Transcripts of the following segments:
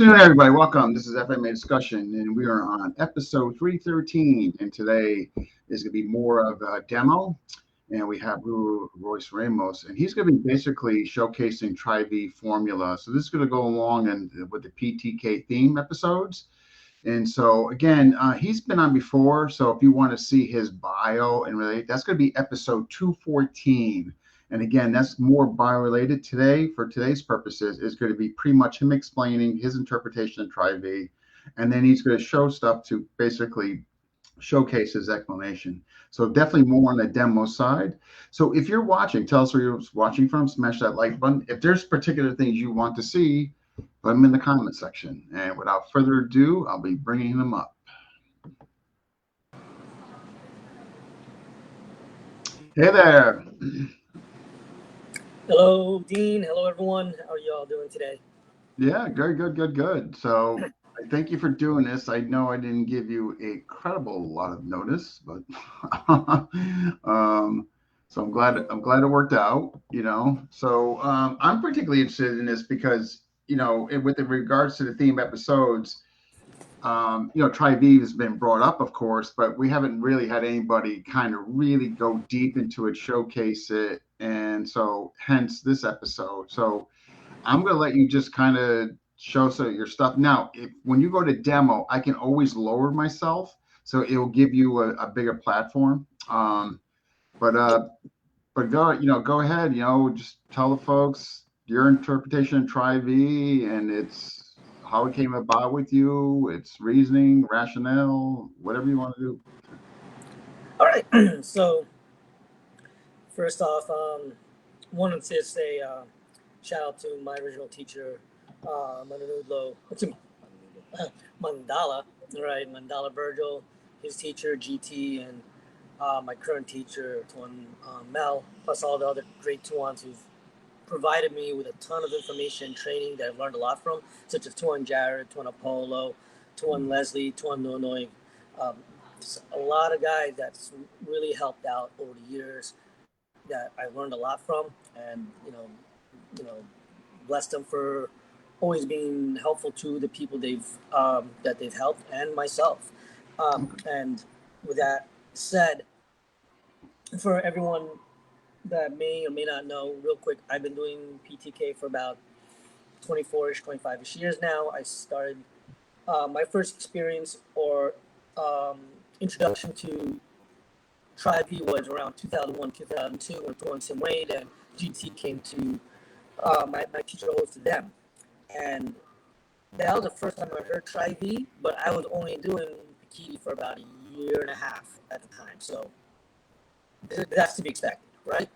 afternoon, everybody. Welcome. This is FMA Discussion, and we are on episode 313. And today is going to be more of a demo. And we have Guro Royce Ramos, and he's going to be basically showcasing Tri-V formula. So this is going to go along with the PTK theme episodes. And so again, he's been on before. So if you want to see his bio and relate, that's going to be episode 214. And again, that's more bio-related today. For today's purposes, is going to be pretty much him explaining his interpretation of Tri-V, and then he's going to show stuff to basically showcase his explanation. So definitely more on the demo side. So if you're watching, tell us where you're watching from. Smash that like button. If there's particular things you want to see, put them in the comment section. And without further ado, I'll be bringing them up. Hey there. Hello, Dean. Hello, everyone. How are you all doing today? Yeah, good. So I thank you for doing this. I know I didn't give you a credible lot of notice, but so I'm glad it worked out, So I'm particularly interested in this because, with regards to the theme episodes, Tri-V has been brought up, of course, but we haven't really had anybody kind of really go deep into it, showcase it. And so hence this episode. So I'm going to let you just kind of show some of your stuff. Now, when you go to demo, I can always lower myself, so it will give you a bigger platform. But go ahead, just tell the folks your interpretation of Tri-V and it's how it came about with you, its reasoning, rationale, whatever you want to do. All right. So first off, wanted to say shout out to my original teacher, Mandala, right? Mandala Virgil, his teacher, GT, and my current teacher, Tuan Mel, plus all the other great Tuans who've provided me with a ton of information and training that I've learned a lot from, such as Tuan Jared, Tuan Apollo, Tuan Leslie, Tuan Nonoy. A lot of guys that's really helped out over the years that I learned a lot from, and bless them for always being helpful to the people that they've helped and myself. And with that said, for everyone that may or may not know, real quick, I've been doing PTK for about 24-ish, 25-ish years now. I started my first experience or introduction to Tri-V was around 2001, 2002 when Tuan Sim Wade and GT came to my teacher hosted them. And that was the first time I heard Tri-V, but I was only doing Pikiti for about a year and a half at the time. So that's to be expected, right?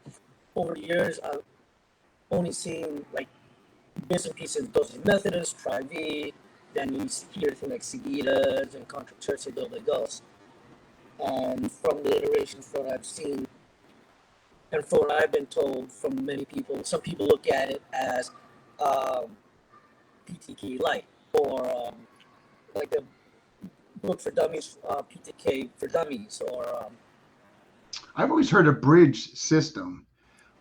Over the years, I've only seen like bits and pieces of Dosage Methodist, Tri-V, then you hear things like Seguidas and Contra Tercia Doble Dos. And from the iterations that I've seen, and from what I've been told from many people, some people look at it as PTK Light or like the book for dummies, PTK for dummies, or I've always heard a bridge system,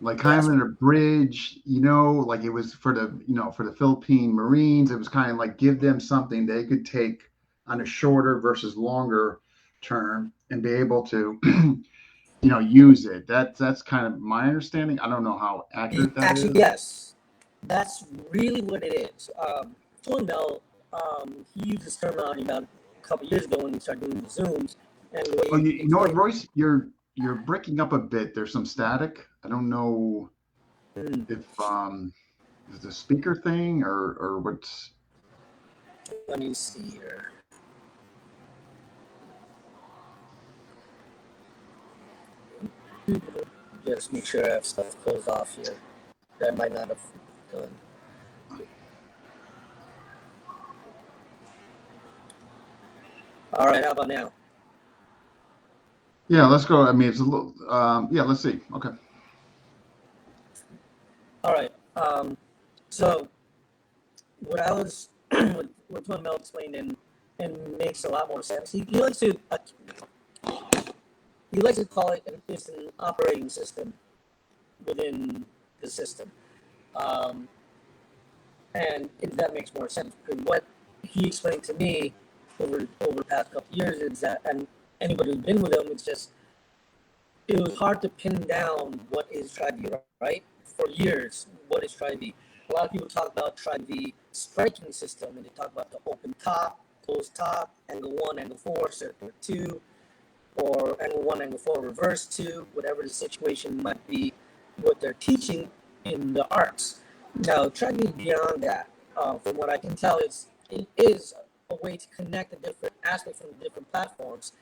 like kind of in a bridge, like it was for the Philippine Marines. It was kind of like give them something they could take on a shorter versus longer term and be able to, use it. That's kind of my understanding. I don't know how accurate that is. Yes, that's really what it is. Tuan Mel, he used this terminology about a couple years ago when he started doing the Zooms. And you know what, Royce? You're breaking up a bit. There's some static. I don't know if is the speaker thing or what's. Let me see here. Just make sure I have stuff closed off here that I might not have done. All right, how about now? Yeah, let's go. I mean, it's a little. Let's see. Okay. All right. So what I was, what Tuan Mel explained and makes a lot more sense. He likes to call it it's an operating system within the system, and that makes more sense because what he explained to me over the past couple of years is that, and anybody who's been with him, it's just it was hard to pin down what is Tri-V, right? For years, what is Tri-V? A lot of people talk about Tri-V striking system, and they talk about the open top, closed top, angle 1, angle 4, circular 2, or angle 1, angle 4, reverse 2, whatever the situation might be, what they're teaching in the arts. Now, Tri-V beyond that, from what I can tell, it is a way to connect the different aspects from the different platforms.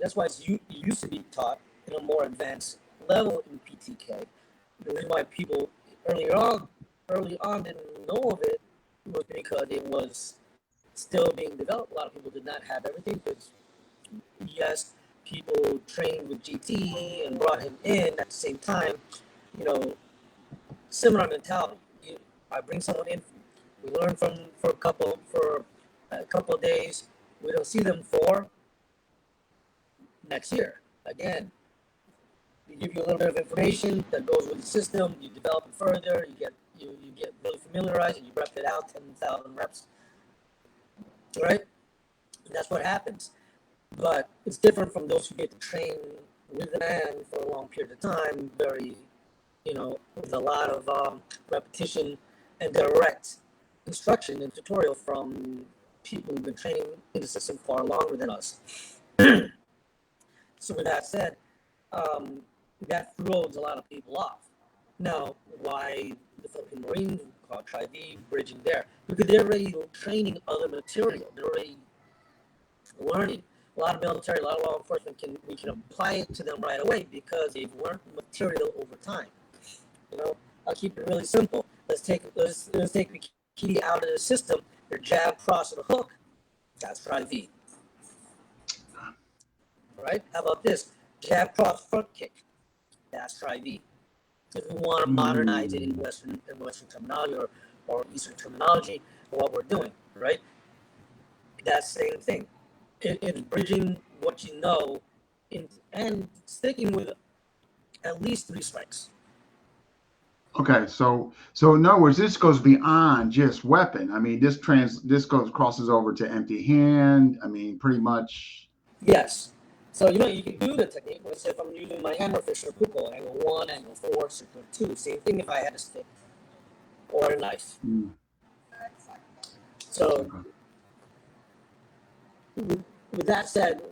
That's why it used to be taught in a more advanced level in PTK. The reason why people early on didn't know of it was because it was still being developed. A lot of people did not have everything because, yes, people trained with GT and brought him in at the same time. You know, similar mentality. I bring someone in, we learn for a couple of days. We don't see them for next year again. We give you a little bit of information that goes with the system. You develop it further. You get really familiarized, and you rep it out 10,000 reps. Right? And that's what happens. But it's different from those who get to train with the man for a long period of time. Very, with a lot of repetition and direct instruction and tutorial from people who've been training in the system far longer than us. So with that said, that throws a lot of people off. Now, why the Philippine Marines call Tri-V bridging there? Because they're already training other material. They're already learning. A lot of military, a lot of law enforcement we can apply it to them right away because they've learned material over time. I'll keep it really simple. Let's take Bikini out of the system. Their jab, cross, and a hook. That's Tri-V. Right? How about this? Jab, cross, front kick. That's Tri-V. If we want to modernize it in Western terminology or Eastern terminology, what we're doing, right? That same thing. It's bridging what you know and sticking with at least 3 strikes. Okay, so in other words, this goes beyond just weapon. I mean, this crosses over to empty hand. I mean, pretty much. Yes. So you can do the technique. Let's say if I'm using my hammer fish or pupo, angle 1, angle 4, circular 2. Same thing if I had a stick or a knife. So with that said,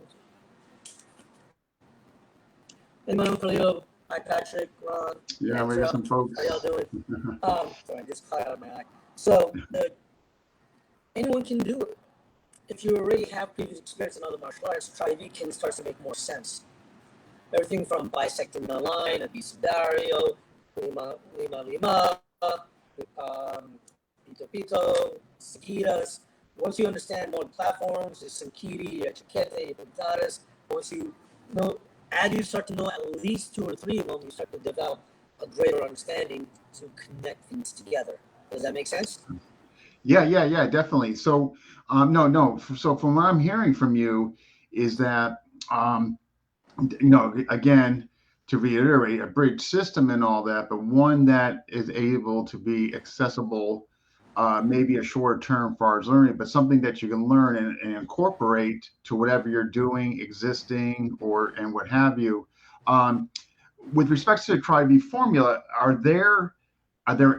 hey man, hi Patrick, Ron. Yeah, we got some folks. How y'all doing? Sorry, I just caught out of my eye. So anyone can do it. If you already have previous experience in other martial arts, Tri-V can start to make more sense. Everything from bisecting the line, Abecedario, Lima, Pito Pito, Seguidas. Once you understand more platforms, the Sankiri, Chiquete, Pintadas, once you as you start to know at least 2 or 3 of them, you start to develop a greater understanding to connect things together. Does that make sense? Yeah, definitely. So, no. So, from what I'm hearing from you, is that, again, to reiterate, a bridge system and all that, but one that is able to be accessible, maybe a short term for as learning, but something that you can learn and incorporate to whatever you're doing, existing, and what have you. With respect to the Tri-V formula, are there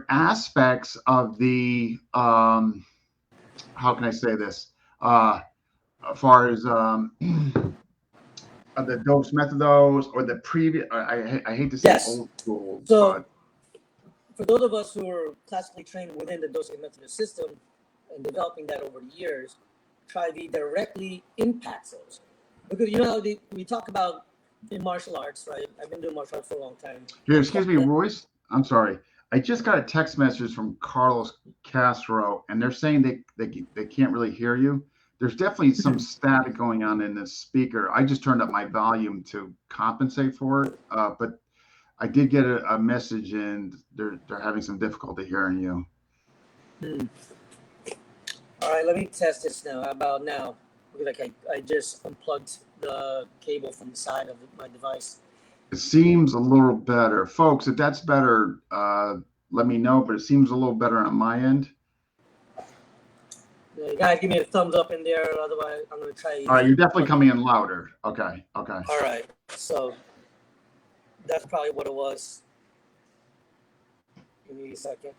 aspects of the how can I say this? As far as the dose methodos or the previous, I hate to say old school. So, for those of us who are classically trained within the dosing method system and developing that over the years, Tri-V directly impacts those. Because we talk about in martial arts, right? I've been doing martial arts for a long time. Here, excuse me, Royce. I'm sorry. I just got a text message from Carlos Castro, and they're saying they can't really hear you. There's definitely some static going on in this speaker. I just turned up my volume to compensate for it, but I did get a message, and they're having some difficulty hearing you. All right, let me test this now. How about now? Like I just unplugged the cable from the side of my device. It seems a little better. Folks, if that's better, let me know, but it seems a little better on my end. Guys, give me a thumbs up in there. Otherwise, I'm going to try. All right, you're definitely coming in louder. Okay. All right. So that's probably what it was. Give me a second.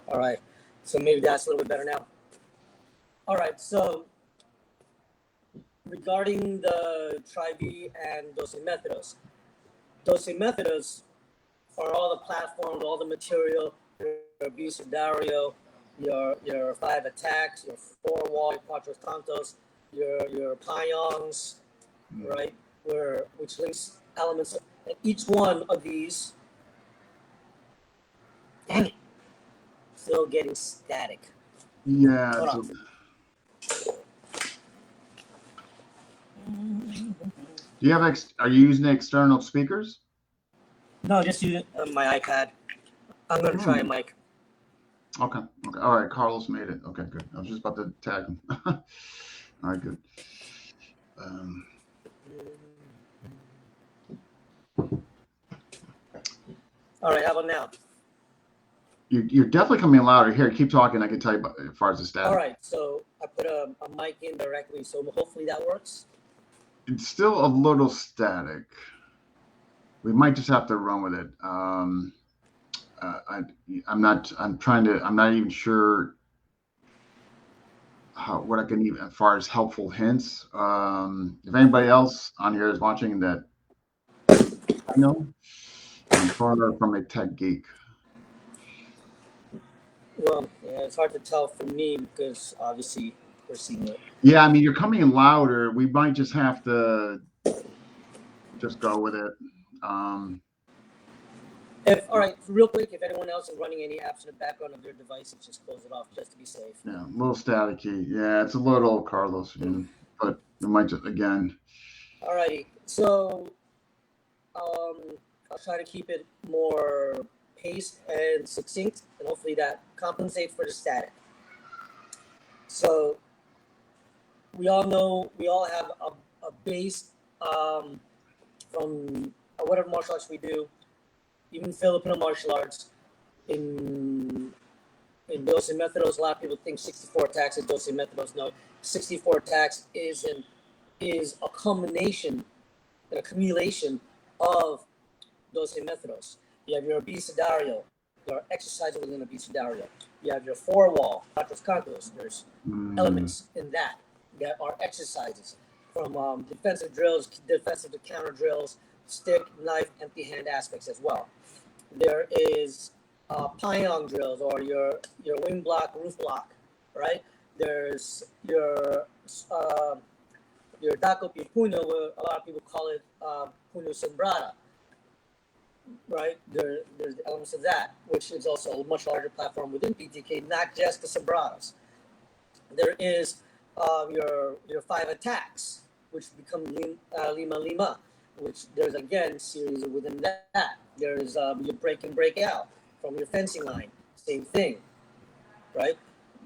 All right. So maybe that's a little bit better now. All right. So regarding the Tri-V and dosimethodos are all the platforms, all the material, your Bisudario, your 5 attacks, your 4 wall, your Quattros Tantos, your Pyongs, right? Which links elements, and each one of these, dang it, still getting static. Yeah. Hold on. Do you have are you using external speakers? No, just use my iPad. I'm gonna try a mic. Okay. All right. Carlos made it. Okay, good. I was just about to tag him. All right, good. All right. How about now? You're definitely coming in louder. Here, keep talking. I can tell you as far as the static. All right. So I put a mic in directly, so hopefully that works. It's still a little static. We might just have to run with it. I'm not even sure what I can even, as far as helpful hints. If anybody else on here is watching that, I know, I'm far from a tech geek. Well, yeah, it's hard to tell for me because obviously we're seeing it. Yeah, I mean, you're coming in louder. We might just have to just go with it. All right, real quick, if anyone else is running any apps in the background of their devices, just close it off just to be safe. Yeah, a little staticky. Yeah, it's a little, Carlos, but it might just, again. All righty, so I'll try to keep it more paced and succinct, and hopefully that compensates for the static. So we all know, we all have a base from whatever martial arts we do, even Filipino martial arts. In dosimethodos, a lot of people think 64 attacks is dosimethodos. No, 64 attacks is a combination, an accumulation of dosimethodos. You have your abecedario, there are exercises within abecedario. You have your 4 wall, quattros cantos. There's elements in that are exercises, from defensive drills, defensive to counter drills, stick, knife, empty hand aspects as well. There is Pyong drills, or your wing block, roof block, right? There's your Dako Pipuno, where a lot of people call it Puno Sembrada, right? There's elements of that, which is also a much larger platform within PTK, not just the Sembradas. There is your 5 attacks, which become Lima Lima, which there's again series within that. There's your break and break out from your fencing line, same thing, right?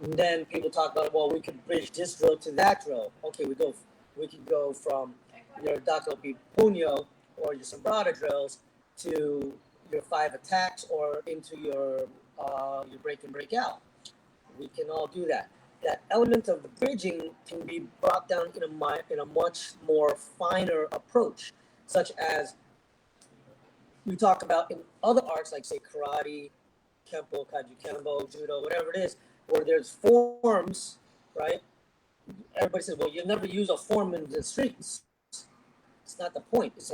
And then people talk about, well, we could bridge this drill to that drill. Okay, we could go from your Dako Pipuno or your Sembrada drills to your 5 attacks, or into your break and break out. We can all do that. That element of the bridging can be brought down in a much more finer approach, such as we talk about in other arts, like say karate, kempo, kaiju kempo, judo, whatever it is, where there's forms, right? Everybody says, well, you'll never use a form in the streets. It's not the point. It's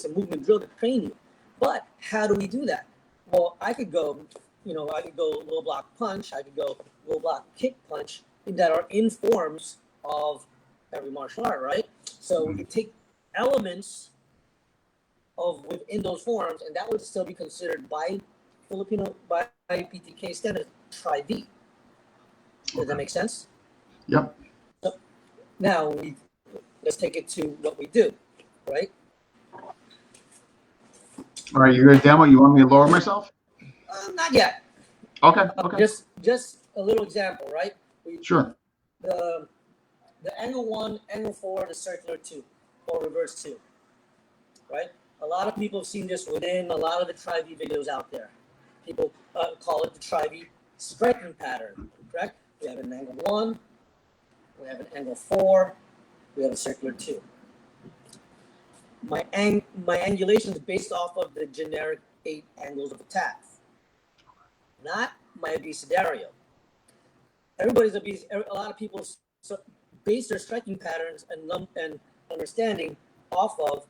a movement drill to train you. But how do we do that? Well, I could go low block punch, I could go low block kick punch, that are in forms of every martial art, right? So we could take elements of within those forms, and that would still be considered by PTK standard Tri-V. Does that make sense? Yep. So now let's take it to what we do, right? All right, you're gonna demo. You want me to lower myself? Not yet. Okay. Just a little example, right? Sure. The angle 1, angle 4, the circular 2, or reverse 2. right? A lot of people have seen this within a lot of the Tri-V videos out there. People call it the Tri-V striking pattern, correct? We have an angle 1, we have an angle 4, we have a circular 2. My angulation is based off of the generic 8 angles of attack, not my abecedario. Everybody's a lot of people base their striking patterns and understanding off of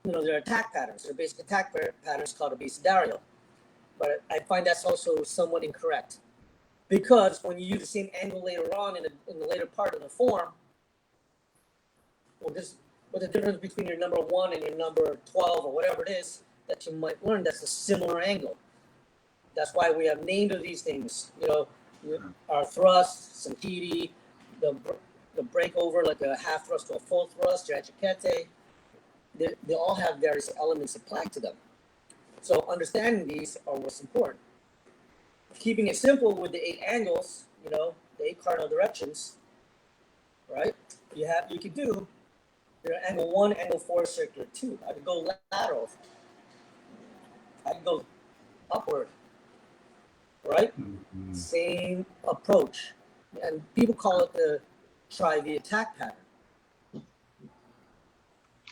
their attack patterns, their basic attack patterns called abecedario. But I find that's also somewhat incorrect, because when you use the same angle later on in the later part of the form, what's the difference between your number 1 and your number 12 or whatever it is that you might learn? That's a similar angle. That's why we have named of these things. Our thrust, Sankiti, the breakover, like a half thrust to a full thrust, Jachikete. They all have various elements applied to them. So understanding these are what's important. Keeping it simple with the 8 angles, the 8 cardinal directions, right? You could do your angle 1, angle 4, circular 2. I could go lateral. I could go upward, right? Mm-hmm. Same approach. And people call it the Tri-V attack pattern.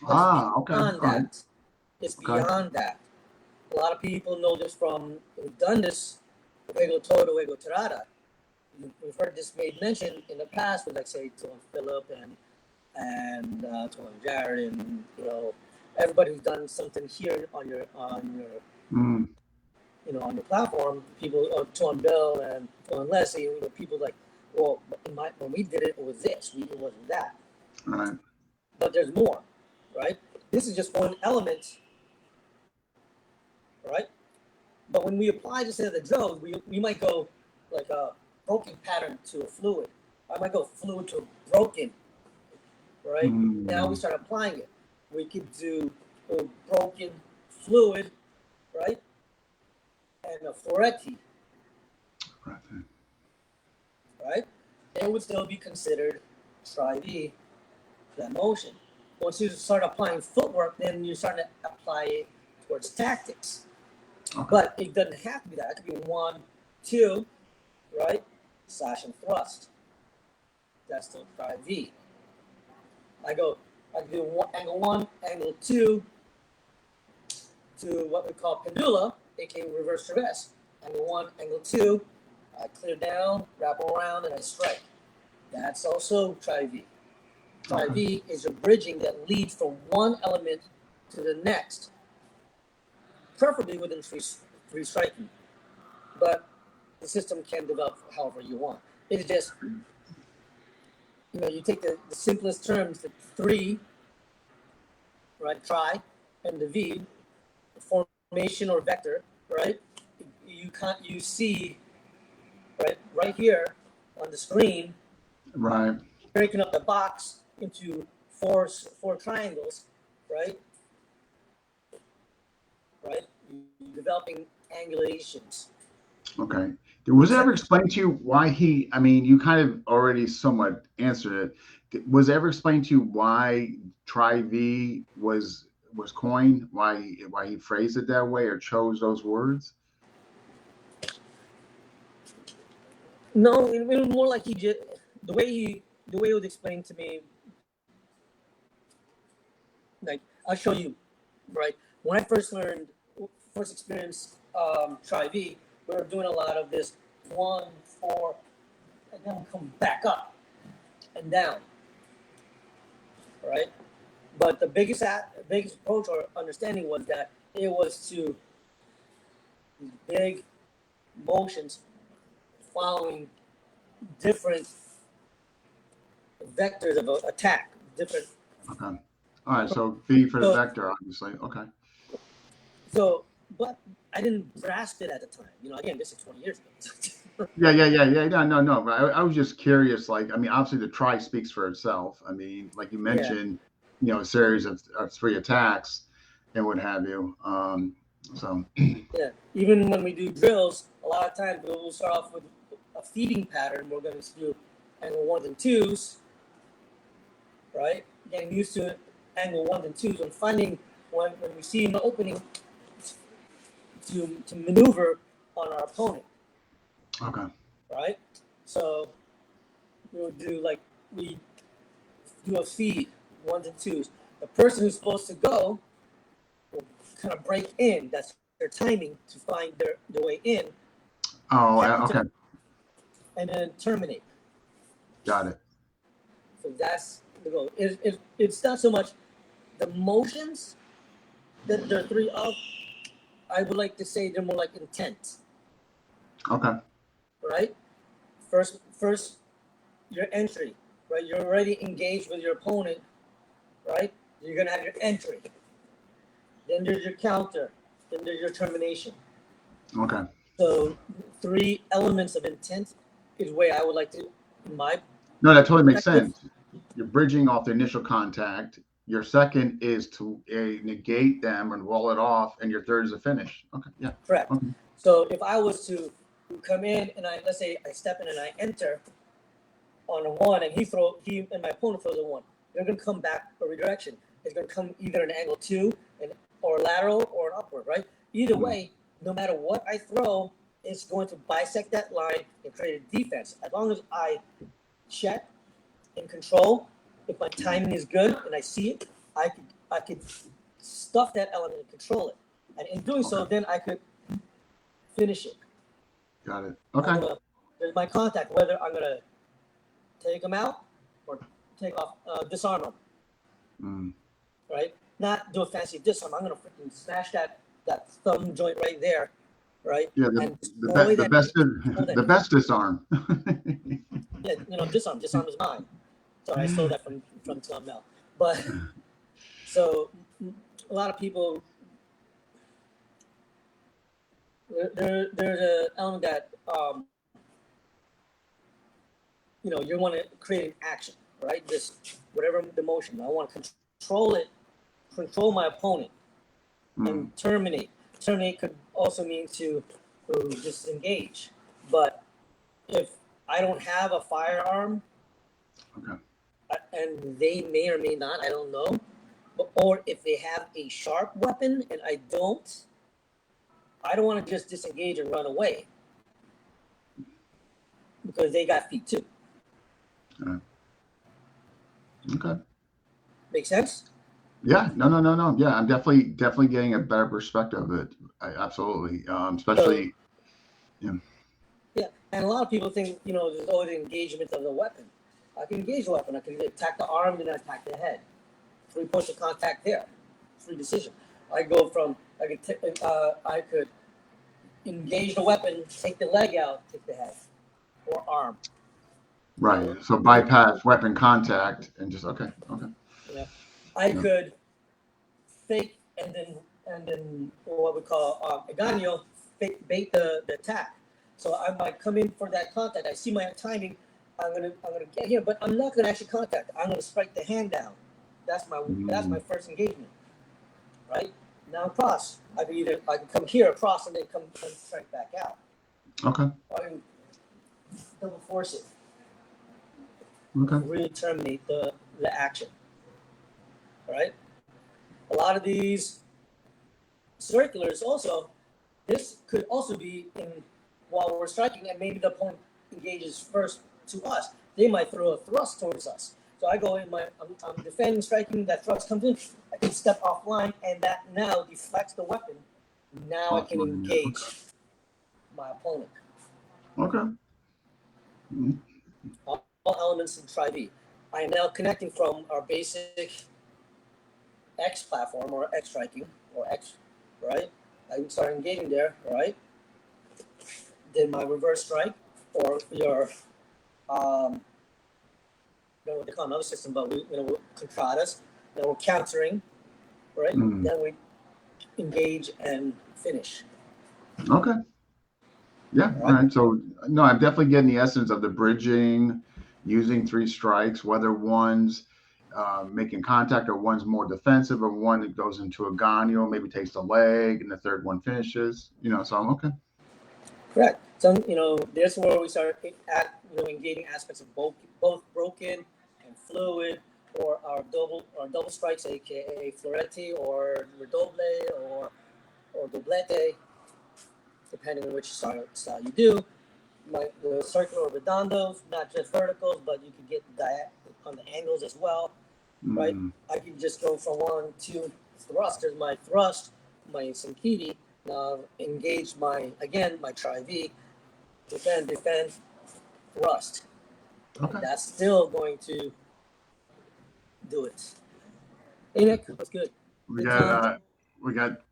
Okay. Beyond that. It's beyond that. A lot of people know this from, who've done this, Ego Todo, Ego Tirada. We've heard this made mention in the past with, like, say, Tom Phillip and Tom Jared, and everybody who's done something here on your on your platform. People, Tom Bell and Tom Leslie, people like, well, when we did it, it was this. It wasn't that. Right. But there's more, right? This is just one element, right? But when we apply this to the drills, we might go like a broken pattern to a fluid. I might go fluid to broken, right? Now we start applying it. We could do a broken fluid, right? And a Floretti, right? It would still be considered Tri-V for that motion. Once you start applying footwork, then you start to apply it towards tactics. Okay. But it doesn't have to be that. It could be 1, 2, right? Slash and thrust. That's still Tri-V. I do angle 1, angle 2 to what we call pendula, aka reverse traverse. Angle 1, angle 2, I clear down, wrap around, and I strike. That's also Tri-V. Tri-V is a bridging that leads from one element to the next, preferably within three striking. But the system can develop however you want. It's just, you take the simplest terms, the 3, right, tri, and the V, the formation or vector, right? You see, right here on the screen, right, breaking up the box into four triangles, right? Developing angulations. Okay. Was it ever explained to you why you kind of already somewhat answered it. Was it ever explained to you why Tri-V was coined, why he phrased it that way or chose those words? No, it was more like he did the way it was explained to me. Like, I'll show you, right? When I first experienced Tri-V, we were doing a lot of this 1, 4, and then we come back up and down, right? But the biggest approach or understanding was that it was to these big motions following different vectors of attack, different. Okay. All right. So V for the vector, obviously. Okay. So, but I didn't grasp it at the time. Again, this is 20 years ago. Yeah. No. But I was just curious. Obviously the tri speaks for itself. Like you mentioned, a series of 3 attacks and what have you. So. Yeah. Even when we do drills, a lot of times we'll start off with a feeding pattern. We're going to do angle 1s and 2s, right? Getting used to it. angle 1 and 2s, and finding when we see an opening to maneuver on our opponent. Okay. Right? So we do a feed 1s and 2s. The person who's supposed to go will kind of break in. That's their timing to find their way in. Oh, okay. And then terminate. Got it. So that's the goal. It's not so much the motions that there are 3 of. I would like to say they're more like intent. Okay. Right? First, your entry. Right? You're already engaged with your opponent. Right? You're gonna have your entry. Then there's your counter. Then there's your termination. Okay. So 3 elements of intent is the way I would like to, in my. No, that totally makes sense. You're bridging off the initial contact. Your second is to negate them and wall it off, and your third is a finish. Okay, yeah. Correct. Okay. So if I was to come in and let's say I step in and I enter on a 1, and he and my opponent throws a 1, they're going to come back a redirection. It's going to come either an angle 2 or lateral or an upward, right? Either way, no matter what I throw, it's going to bisect that line and create a defense. As long as I check and control, if my timing is good and I see it, I could stuff that element and control it. And in doing so, then I could finish it. Got it. Okay. There's my contact, whether I'm going to take them out or take off, disarm them. Right? Not do a fancy disarm. I'm going to freaking smash that thumb joint right there. Right? Yeah, the best disarm. Yeah, disarm. Disarm is mine. Sorry, I stole that from Tom Mel. But so a lot of people, there's an element that you want to create an action, right? Just whatever the motion. I want to control it, control my opponent, and terminate. Terminate could also mean to disengage. But if I don't have a firearm, okay, and they may or may not, I don't know, or if they have a sharp weapon and I don't want to just disengage and run away because they got feet too. Okay. Make sense? Yeah. No. Yeah, I'm definitely getting a better perspective of it. Absolutely. Especially. Yeah. And a lot of people think, there's always engagement of the weapon. I can engage the weapon. I can attack the arm, then attack the head. 3 points of contact there. Free decision. I could engage the weapon, take the leg out, take the head, or arm. Right. So bypass weapon contact and just okay. Yeah. I could fake and then what we call a ganyo, bait the attack. So I might come in for that contact. I see my timing. I'm gonna get here, but I'm not gonna actually contact. I'm gonna strike the hand down. That's my first engagement, right? Now cross. I can come here across and then come strike back out. Okay. Or I can double force it. Okay. Really terminate the action. All right. A lot of these circulars also. This could also be in while we're striking, and maybe the opponent engages first to us. They might throw a thrust towards us. So I go in I'm defending, striking, that thrust comes in, I can step offline, and that now deflects the weapon. Now I can engage my opponent. Okay. All elements in Tri-V. I am now connecting from our basic X platform, or X striking, or X, right? I can start engaging there, right? Then my reverse strike, or your I don't know what they call another system, but we're contradas. Then we're countering, right? Then we engage and finish. Okay. Yeah. All right. So no, I'm definitely getting the essence of the bridging, using 3 strikes, whether one's making contact or one's more defensive, or one that goes into a ganyo, maybe takes the leg, and the third one finishes. So I'm okay. Correct. So there's where we start engaging aspects of both broken and fluid, or our double strikes, aka florenti or redoble or doblete, depending on which style you do. The circular redondos, not just verticals, but you could get on the angles as well, right? I can just go from 1, 2 thrust. There's my thrust, my Sankiti. Now engage my tri-V, defend, thrust. Okay. And that's still going to do it. Hey Nick, that's good. We got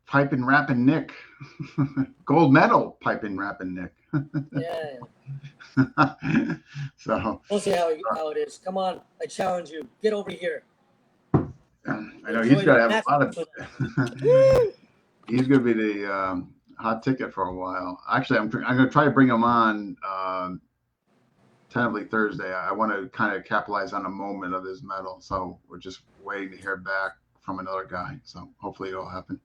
piping rapping Nick, gold medal piping rapping Nick. Yeah. So We'll see how it is. Come on, I challenge you. Get over here. I know he's got to have a lot of. He's going to be the hot ticket for a while. Actually, I'm going to try to bring him on tentatively Thursday. I want to kind of capitalize on a moment of his medal. So we're just waiting to hear back from another guy. So hopefully it'll happen.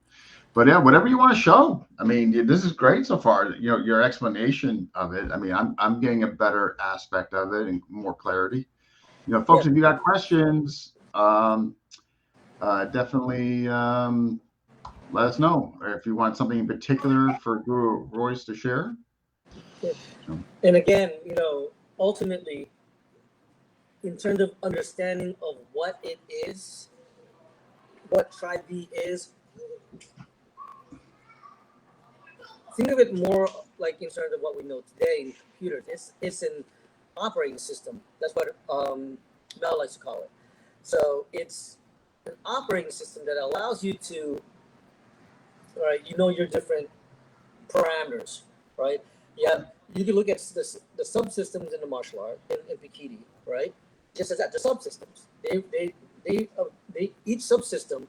But yeah, whatever you want to show. I mean, this is great so far. You know, your explanation of it. I mean, I'm getting a better aspect of it and more clarity. You know, folks, if you got questions, definitely let us know. Or if you want something in particular for Guro Royce to share. Yeah. And again, you know, ultimately, in terms of understanding of what it is, what tri-V is, think of it more like in terms of what we know today in computers. It's an operating system. That's what Mel likes to call it. So it's an operating system that allows you to, right? You know your different parameters, right? Yeah, you can look at the subsystems in the martial art in Pikiti, right? Just as that, the subsystems. They each subsystem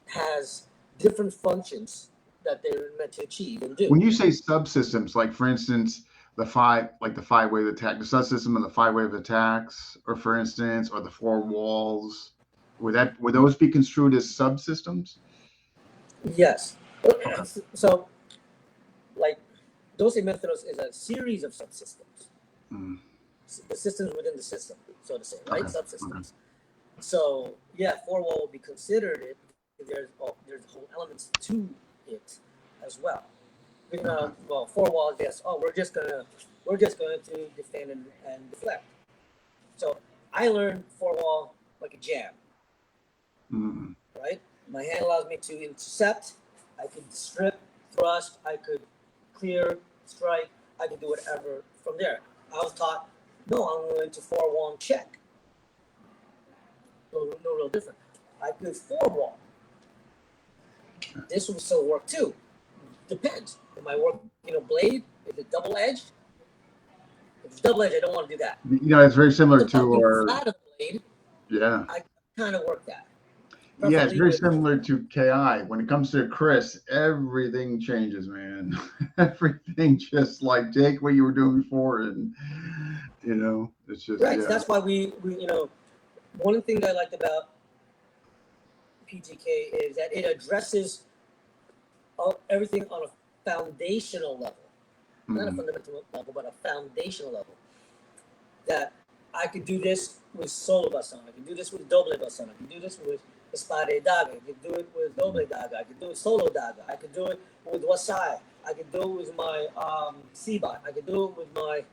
has different functions that they're meant to achieve and do. When you say subsystems, like for instance, the 5-wave attack, the subsystem of the 5-wave attacks, or for instance, or the 4 walls, would those be construed as subsystems? Yes. Okay. So, like, Dose Methodos is a series of subsystems. The systems within the system, so to say, right? Okay. Subsystems. Okay. So, yeah, 4 wall will be considered it. There's whole elements to it as well. Well, 4 walls, yes. Oh, we're just going to defend and deflect. So I learned 4 wall like a jab, right? My hand allows me to intercept. I could strip, thrust. I could clear, strike. I could do whatever from there. I was taught, no, I'm going to 4 wall and check. No real different. I could 4 wall. This will still work too. Depends. Am I working a blade? Is it double edged? If it's double edged, I don't want to do that. You know, it's very similar to our flat blade. Yeah. I kind of work that. Yeah, it's very similar to KI. When it comes to Chris, everything changes, man. Everything just like take what you were doing before, and you know, it's just right. Yeah. So that's why we you know, one of the things I liked about PTK is that it addresses everything on a foundational level, not a fundamental level, but a foundational level. That I could do this with solo baston, I could do this with doble baston, I could do this with Espade daga, I could do it with doble daga, I could do it solo daga, I could do it with wasai, I could do it with my sibat, I could do it with my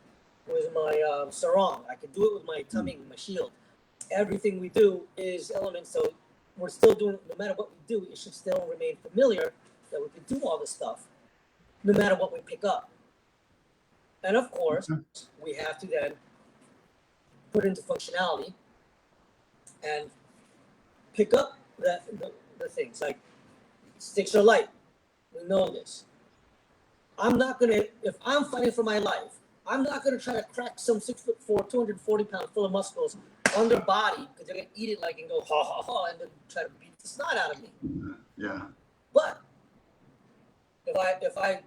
sarong, I could do it with my taming, my shield. Everything we do is elements, so we're still doing, no matter what we do, it should still remain familiar that we can do all this stuff, no matter what we pick up. And of course, we have to then put into functionality and pick up the things like sticks are light. We know this. I'm not gonna, if I'm fighting for my life, I'm not gonna try to crack some 6'4", 240-pound full of muscles on their body because they're gonna eat it like and go ha ha ha and then try to beat the snot out of me. Yeah. But if I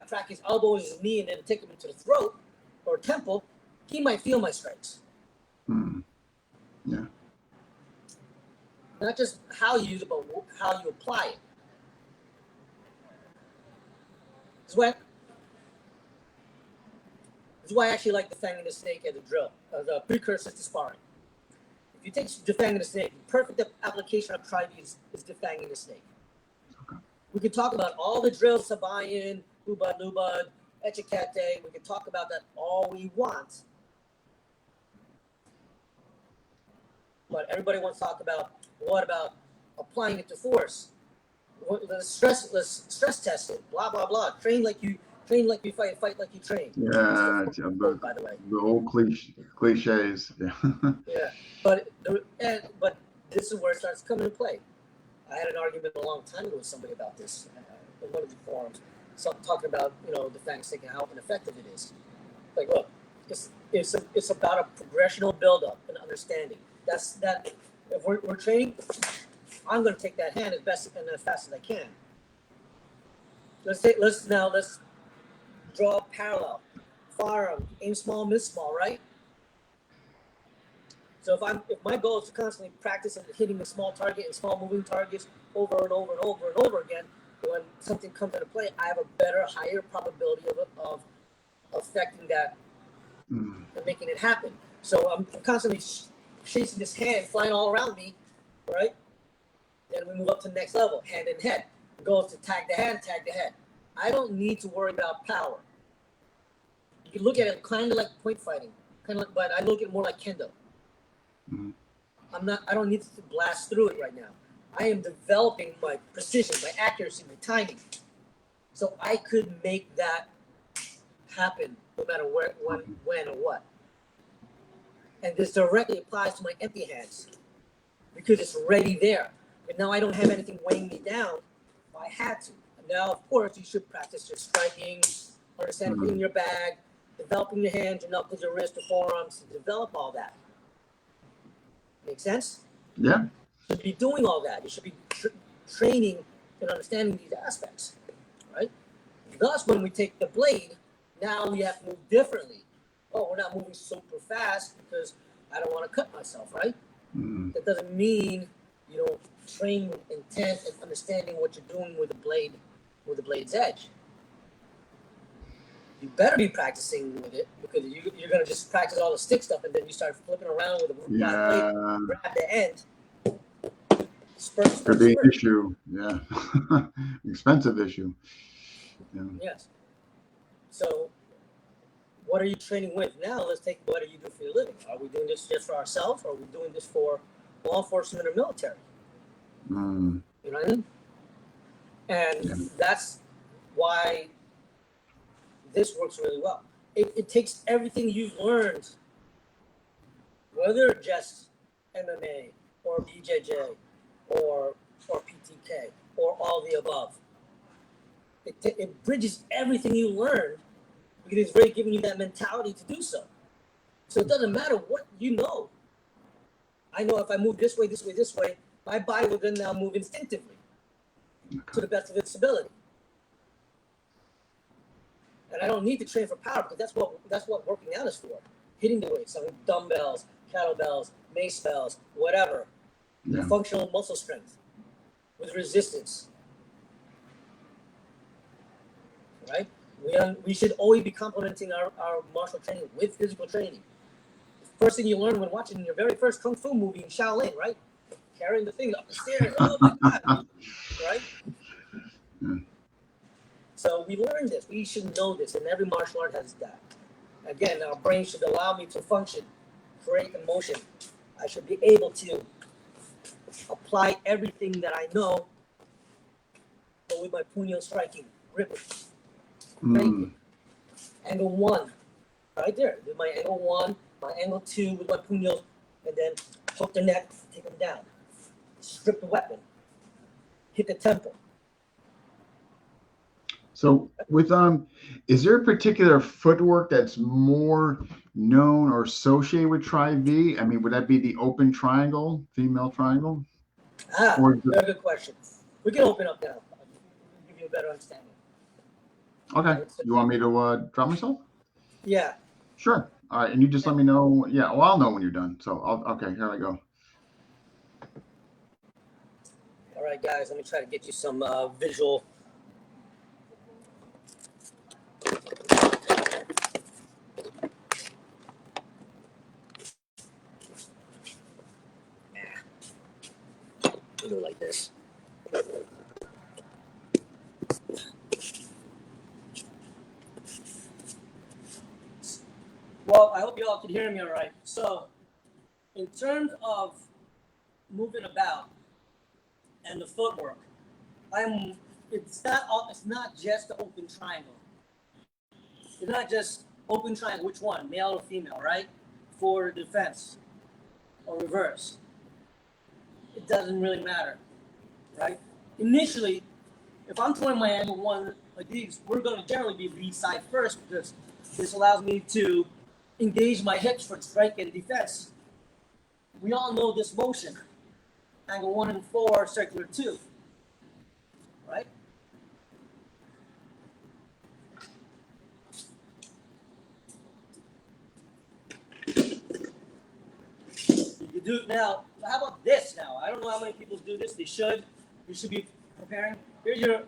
crack his elbow with his knee and then take him into the throat or temple, he might feel my strikes. Yeah. Not just how you use it, but how you apply it. This is why I actually like the Fang and the Snake as a drill, as a precursor to sparring. If you take defanging the snake, the perfect application of tri-V is defanging the snake. Okay. We could talk about all the drills, Sabayan, Ubud, Lubud, Echikete. We can talk about that all we want. But everybody wants to talk about, what about applying it to force? Let's stress test it, blah, blah, blah. Train like you fight, fight like you train. Yeah, By the way. the old cliches. Yeah. Yeah, but this is where it starts coming into play. I had an argument a long time ago with somebody about this in one of the forums. So talking about the fang stick and how ineffective it is. Like, look, it's about a progressional buildup and understanding. That's that. If we're training, I'm going to take that hand as best and as fast as I can. Let's draw a parallel. Firearm, aim small, miss small, right? So if my goal is to constantly practice and hitting the small target and small moving targets over and over and over and over again, when something comes into play, I have a better, higher probability of affecting that and making it happen. So I'm constantly chasing this hand flying all around me, right? Then we move up to the next level, hand in head. The goal is to tag the hand, tag the head. I don't need to worry about power. You can look at it kind of like point fighting, but I look at it more like kendo. I don't need to blast through it right now. I am developing my precision, my accuracy, my timing. So I could make that happen no matter where, when, or what. And this directly applies to my empty hands because it's already there. And now I don't have anything weighing me down. I had to. And now, of course, you should practice your striking, understanding putting your bag, developing your hands, your knuckles, your wrists, your forearms, to develop all that. Make sense? Yeah. You should be doing all that. You should be training and understanding these aspects, right? Thus, when we take the blade, now we have to move differently. Oh, we're not moving super fast because I don't want to cut myself, right? That doesn't mean you don't train with intent and understanding what you're doing with the blade's edge. You better be practicing with it because you're going to just practice all the stick stuff and then you start flipping around with a blade, grab the end, spurt. Could be an issue. Yeah. Expensive issue. Yeah. Yes. So what are you training with? Now let's take what do you do for your living? Are we doing this just for ourselves or are we doing this for law enforcement or military? You know what I mean? And that's why this works really well. It takes everything you've learned, whether just MMA or BJJ or PTK or all the above. It bridges everything you learned because it's really giving you that mentality to do so. So it doesn't matter what you know. I know if I move this way, my body will then now move instinctively to the best of its ability. And I don't need to train for power because that's what working out is for. Hitting the weights, dumbbells, kettlebells, mace bells, whatever. Yeah. Functional muscle strength with resistance. Right? We should always be complementing our martial training with physical training. The first thing you learn when watching your very first Kung Fu movie in Shaolin, right? Carrying the thing up the stairs. Oh my God. Right? So we learned this. We should know this, and every martial art has that. Again, our brain should allow me to function, create emotion. I should be able to apply everything that I know, but with my punyo striking, gripping. Right? Angle 1, right there. Do my angle 1, my angle 2 with my punyo, and then hook the neck, take them down. Strip the weapon. Hit the temple. So with is there a particular footwork that's more known or associated with tri-V? I mean, would that be the open triangle, female triangle? Very good question. We can open up now. I'll give you a better understanding. Okay. Right, so you want me to drop myself? Yeah. Sure. All right. And you just let me know. Yeah. Well, I'll know when you're done. So okay, here I go. All right, guys, let me try to get you some visual. Well, I hope you all can hear me all right. So, in terms of moving about and the footwork, it's not just the open triangle. It's not just open triangle. Which one, male or female, right? For defense or reverse, it doesn't really matter, right? Initially, if I'm throwing my angle one like these, we're going to generally be lead side first because this allows me to engage my hips for strike and defense. We all know this motion, angle 1 and 4, circular 2, right? You do now. How about this now? I don't know how many people do this. They should. You should be preparing. Here's your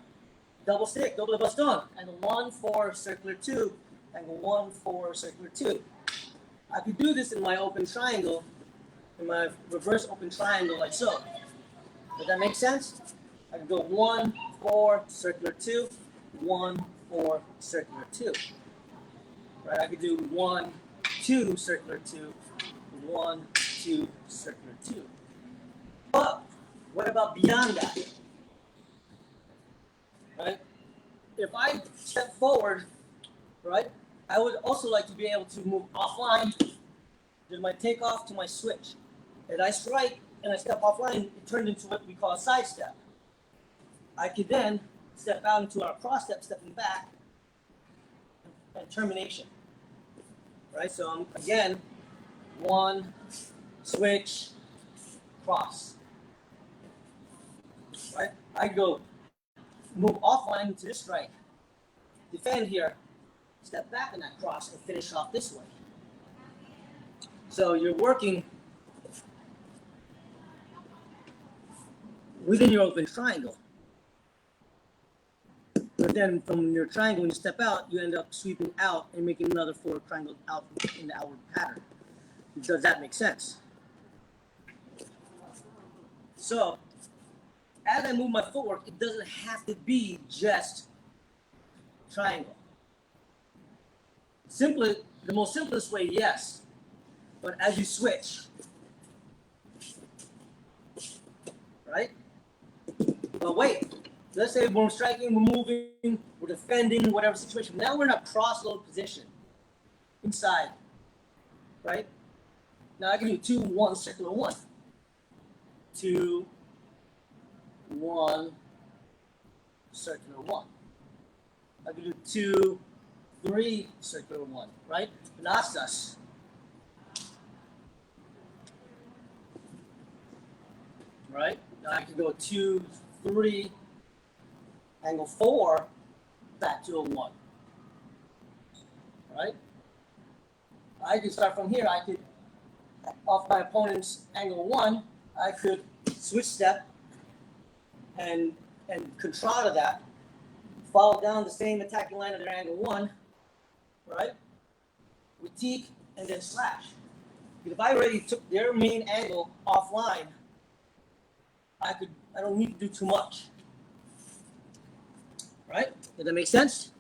double stick, double baston. Angle 1, 4, circular 2. Angle 1, 4, circular 2. I could do this in my open triangle, in my reverse open triangle like so. Does that make sense? I can go 1, 4, circular 2, 1, 4, circular 2. Right? I could do 1, 2, circular 2, 1, 2, circular 2. But what about beyond that? Right? If I step forward, right, I would also like to be able to move offline. There's my takeoff to my switch. And I strike and I step offline, it turns into what we call a side step. I could then step out into our cross step, stepping back, and termination. Right? So I'm again, 1, switch, cross. Right? I go move offline into this strike, defend here, step back in that cross, and finish off this way. So you're working within your open triangle. But then from your triangle, when you step out, you end up sweeping out and making another forward triangle out in the outward pattern. Does that make sense? So, as I move my footwork, it doesn't have to be just triangle. Simply, the most simplest way, yes. But as you switch, right? But wait, let's say we're striking, we're moving, we're defending, whatever situation. Now we're in a cross-load position inside, right? Now I can do 2, 1, circular 1. 2, 1, circular 1. I can do 2, 3, circular 1, right? Vinasas. Right? Now I can go 2, 3, angle 4, back to a 1. Right? I can start from here. I could, off my opponent's angle 1, I could switch step and contra to that, follow down the same attacking line of their angle 1, right? Critique and then slash. If I already took their main angle offline, I don't need to do too much. Right? Does that make sense?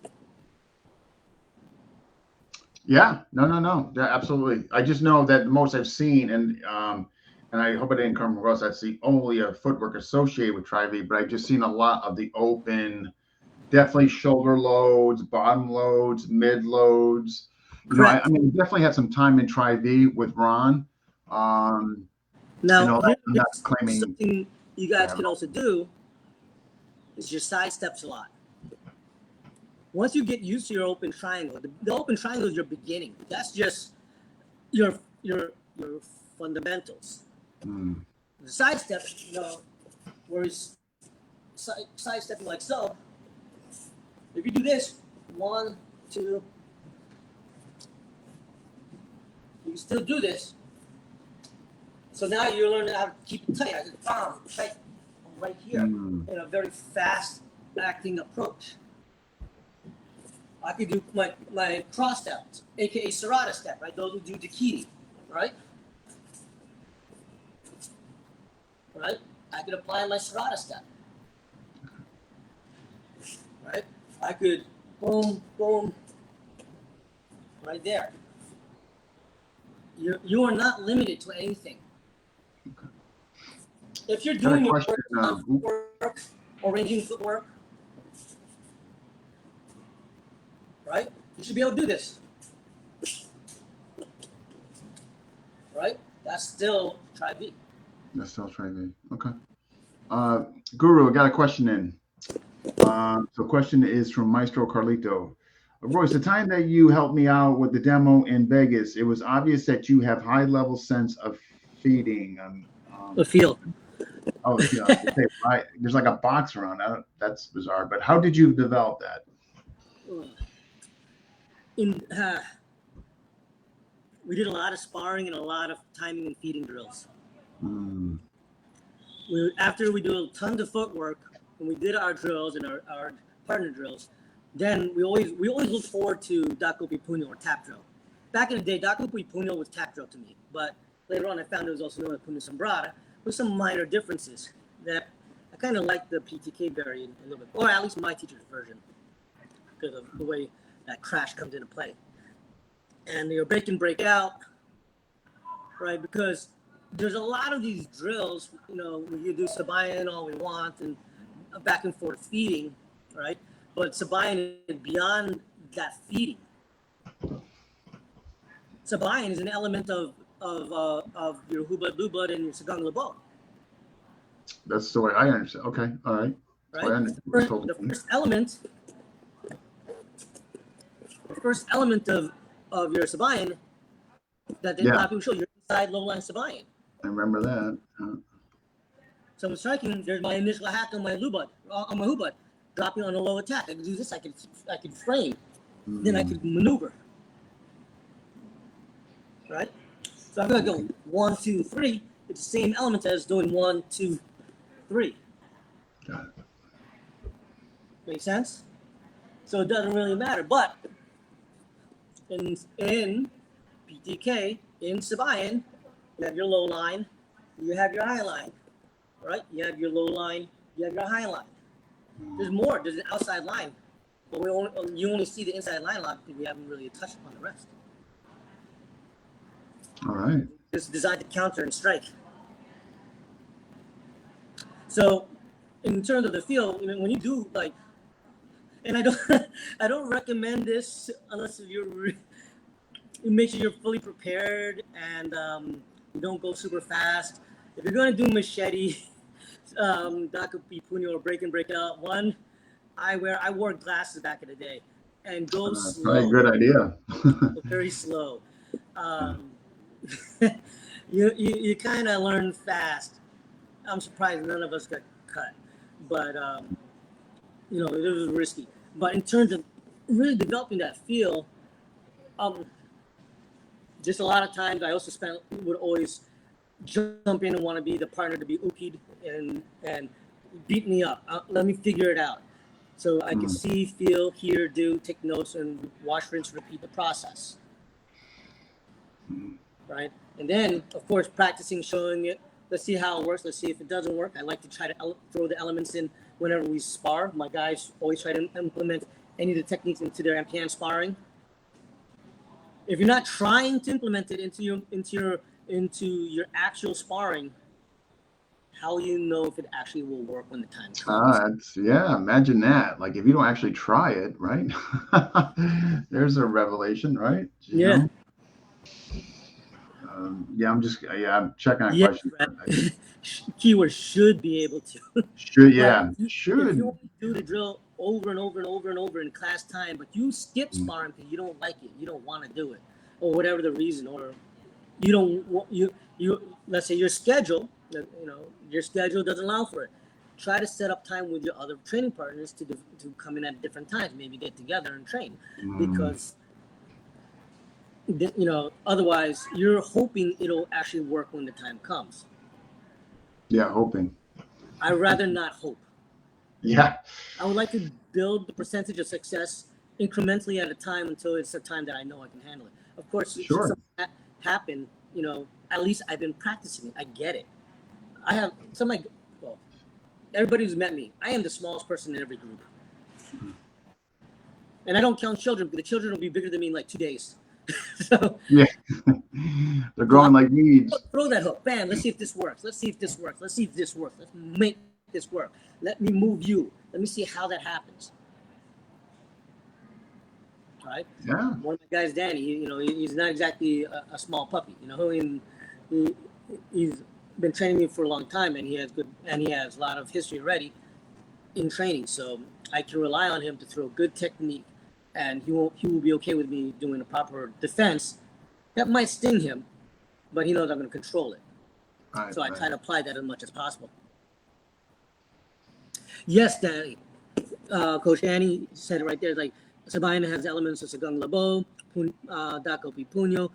Yeah, no. Yeah, absolutely. I just know that the most I've seen, and I hope it didn't come across that's the only footwork associated with Tri-V, but I've just seen a lot of the open, definitely shoulder loads, bottom loads, mid loads. You know, I mean, definitely had some time in Tri-V with Ron. Now, I'm not claiming something you guys can also do is your side steps a lot. Once you get used to your open triangle, the open triangle is your beginning. That's just your fundamentals. The side steps, you know, whereas side stepping like so, if you do this, 1, 2, you can still do this. So now you learn how to keep it tight. I can tight right here in a very fast acting approach. I could do my cross steps, aka serrata step, right? Those who do Dakiti, right? Right? I could apply my serrata step. Right? I could boom, boom, right there. You are not limited to anything. Okay. If you're Got a doing your question. footwork or ranging footwork, right? You should be able to do this, right? That's still try B. That's still trying to. Okay. Guru, I got a question in. So question is from Maestro Carlito. Royce, the time that you helped me out with the demo in Vegas, it was obvious that you have high level sense of feeding. The feel. Oh, yeah, okay, right. There's like a box around that. That's bizarre. But how did you develop that? We did a lot of sparring and a lot of timing and feeding drills. Mm. After we do tons of footwork and we did our drills and our partner drills, then we always look forward to Dakopi Puno or tap drill. Back in the day, Dakopi Puno was tap drill to me, but later on I found it was also known as Puno Sombrada with some minor differences that I kind of like the PTK variant a little bit, or at least my teacher's version, because of the way that crash comes into play. And your break and break out, right? Because there's a lot of these drills, we do Sabayan all we want and back and forth feeding, right? But Sabayan is beyond that feeding. Sabayan is an element of your Hubad Lubad and your Sagang Labo. That's the way I understand. Okay, all right. Right? The first element of your Sabayan that they people show your inside low line Sabayan. I remember that. So I'm striking. There's my initial hack on my Lubad, on my Hubad, dropping on a low attack. I could do this. I could frame. Then I could maneuver. Right. So I'm gonna go 1, 2, 3. It's the same element as doing 1, 2, 3. Got it. Make sense? So it doesn't really matter. But in PTK, in Sabayan, you have your low line, you have your high line, right? You have your low line, you have your high line. There's more. There's an outside line, but you only see the inside line a lot because we haven't really touched upon the rest. All right. It's designed to counter and strike. So, in terms of the field, when you do and I don't recommend this unless you make sure you're fully prepared and you don't go super fast. If you're going to do machete, Dakopi Puno or break and break out, I wore glasses back in the day and go slow. Probably a good idea. Very slow. You kind of learn fast. I'm surprised none of us got cut, but it was risky. But in terms of really developing that feel, just a lot of times I also would always jump in and want to be the partner to be ookied and beat me up. Let me figure it out. So I can see, feel, hear, do, take notes, and watch, rinse, repeat the process. Right? And then, of course, practicing, showing it. Let's see how it works. Let's see if it doesn't work. I like to try to throw the elements in whenever we spar. My guys always try to implement any of the techniques into their MPN sparring. If you're not trying to implement it into your actual sparring, how will you know if it actually will work when the time comes? Imagine that. Like if you don't actually try it, right? There's a revelation, right? You know? I'm checking on questions. Right. Keyword should be able to. Should. If you do the drill over and over and over and over in class time, but you skip sparring because you don't like it, you don't want to do it, or whatever the reason, or you let's say your schedule doesn't allow for it. Try to set up time with your other training partners to come in at different times, maybe get together and train, because otherwise you're hoping it'll actually work when the time comes. Yeah, hoping. I'd rather not hope. Yeah. I would like to build the percentage of success incrementally at a time until it's a time that I know I can handle it. Of course, sure. Something that happen, at least I've been practicing it. I get it. I have everybody who's met me, I am the smallest person in every group. And I don't count children because the children will be bigger than me in like 2 days. So, Yeah. They're growing like weeds. throw that hook, bam. Let's see if this works. Let's see if this works. Let's see if this works. Let's make this work. Let me move you. Let me see how that happens. Right? Yeah. One of my guys, Danny, he's not exactly a small puppy. He's been training me for a long time, and he has a lot of history already in training. So I can rely on him to throw good technique, and he will be okay with me doing a proper defense. That might sting him, but he knows I'm going to control it. Right, so I right. try to apply that as much as possible. Yes, Danny. Coach Danny said it right there. Like, Sabina has elements of Sagang Labo, Dako Pipuño,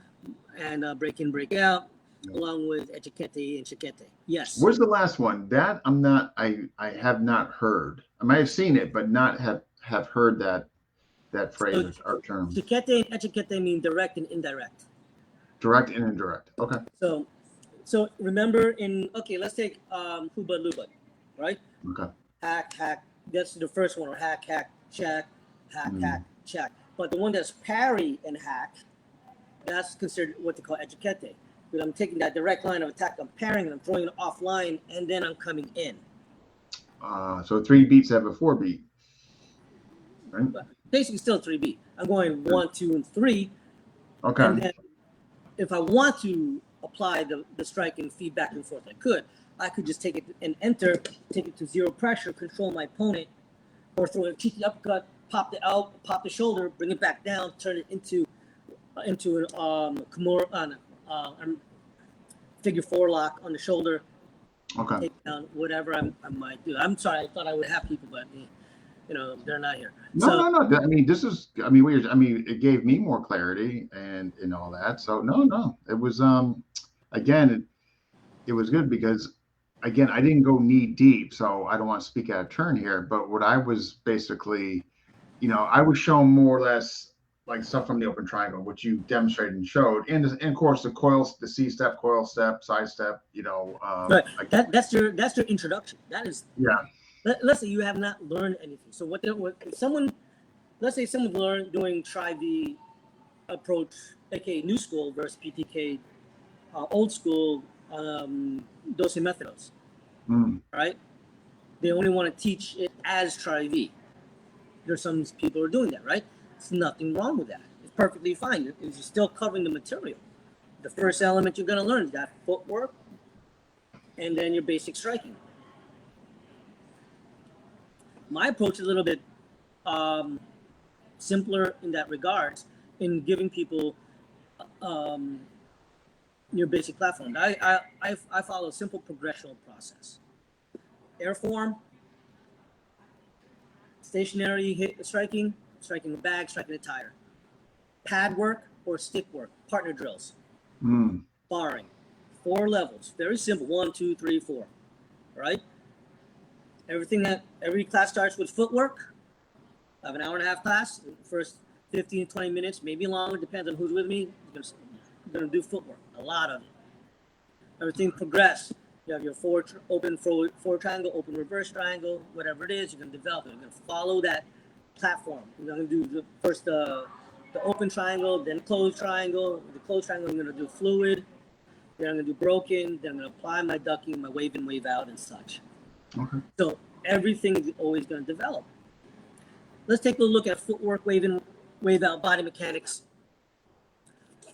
and break in, break out, along with Etiquette and Chiquete. Yes. Where's the last one? That I have not heard. I might have seen it, but not have heard that phrase or term. Chiquete and Etiquette mean direct and indirect. Direct and indirect. Okay. So remember let's take Hubad Lubad, right? Okay. Hack. That's the first one, or hack, check, hack, check. But the one that's parry and hack, that's considered what they call etiquette. Because I'm taking that direct line of attack, I'm parrying and I'm throwing it offline, and then I'm coming in. So 3 beats have a 4 beat. Right? But basically still 3 beat. I'm going 1, 2, and 3. Okay. And then if I want to apply the strike and feed back and forth, I could just take it and enter, take it to 0 pressure, control my opponent, or throw a cheeky uppercut, pop the shoulder, bring it back down, turn it into an Kimura, figure 4 lock on the shoulder. Okay. Take down whatever I might do. I'm sorry, I thought I would have people, but they're not here. No. I mean, it gave me more clarity and all that. So no, it was again, it was good because again, I didn't go knee deep, so I don't want to speak out of turn here. But what I was basically, I was showing more or less like stuff from the open triangle, which you demonstrated and showed, and of course the C step, coil step, side step. Right. That's your introduction. That is. Yeah. Let's say you have not learned anything. So let's say someone's learned doing Tri-V approach, aka new school versus PTK, old school, dosimetros, right? They only want to teach it as Tri-V. There's some people who are doing that, right? There's nothing wrong with that. It's perfectly fine. You're still covering the material. The first element you're going to learn is that footwork, and then your basic striking. My approach is a little bit simpler in that regards, in giving people your basic platform. I follow a simple progressional process. Air form, stationary hit striking the bag, striking the tire. Pad work or stick work, partner drills. Barring. 4 levels, very simple, 1, 2, 3, 4, right? Every class starts with footwork. I have an hour and a half class. First 15 to 20 minutes, maybe longer, depends on who's with me. I'm going to do footwork, a lot of it. Everything progress. You have your open forward triangle, open reverse triangle, whatever it is, you're going to develop it. You're going to follow that platform. You're going to do first the open triangle, then closed triangle. With the closed triangle, I'm going to do fluid. Then I'm going to do broken. Then I'm going to apply my ducking, my wave in, wave out, and such. Okay. So everything is always going to develop. Let's take a look at footwork, wave in, wave out, body mechanics.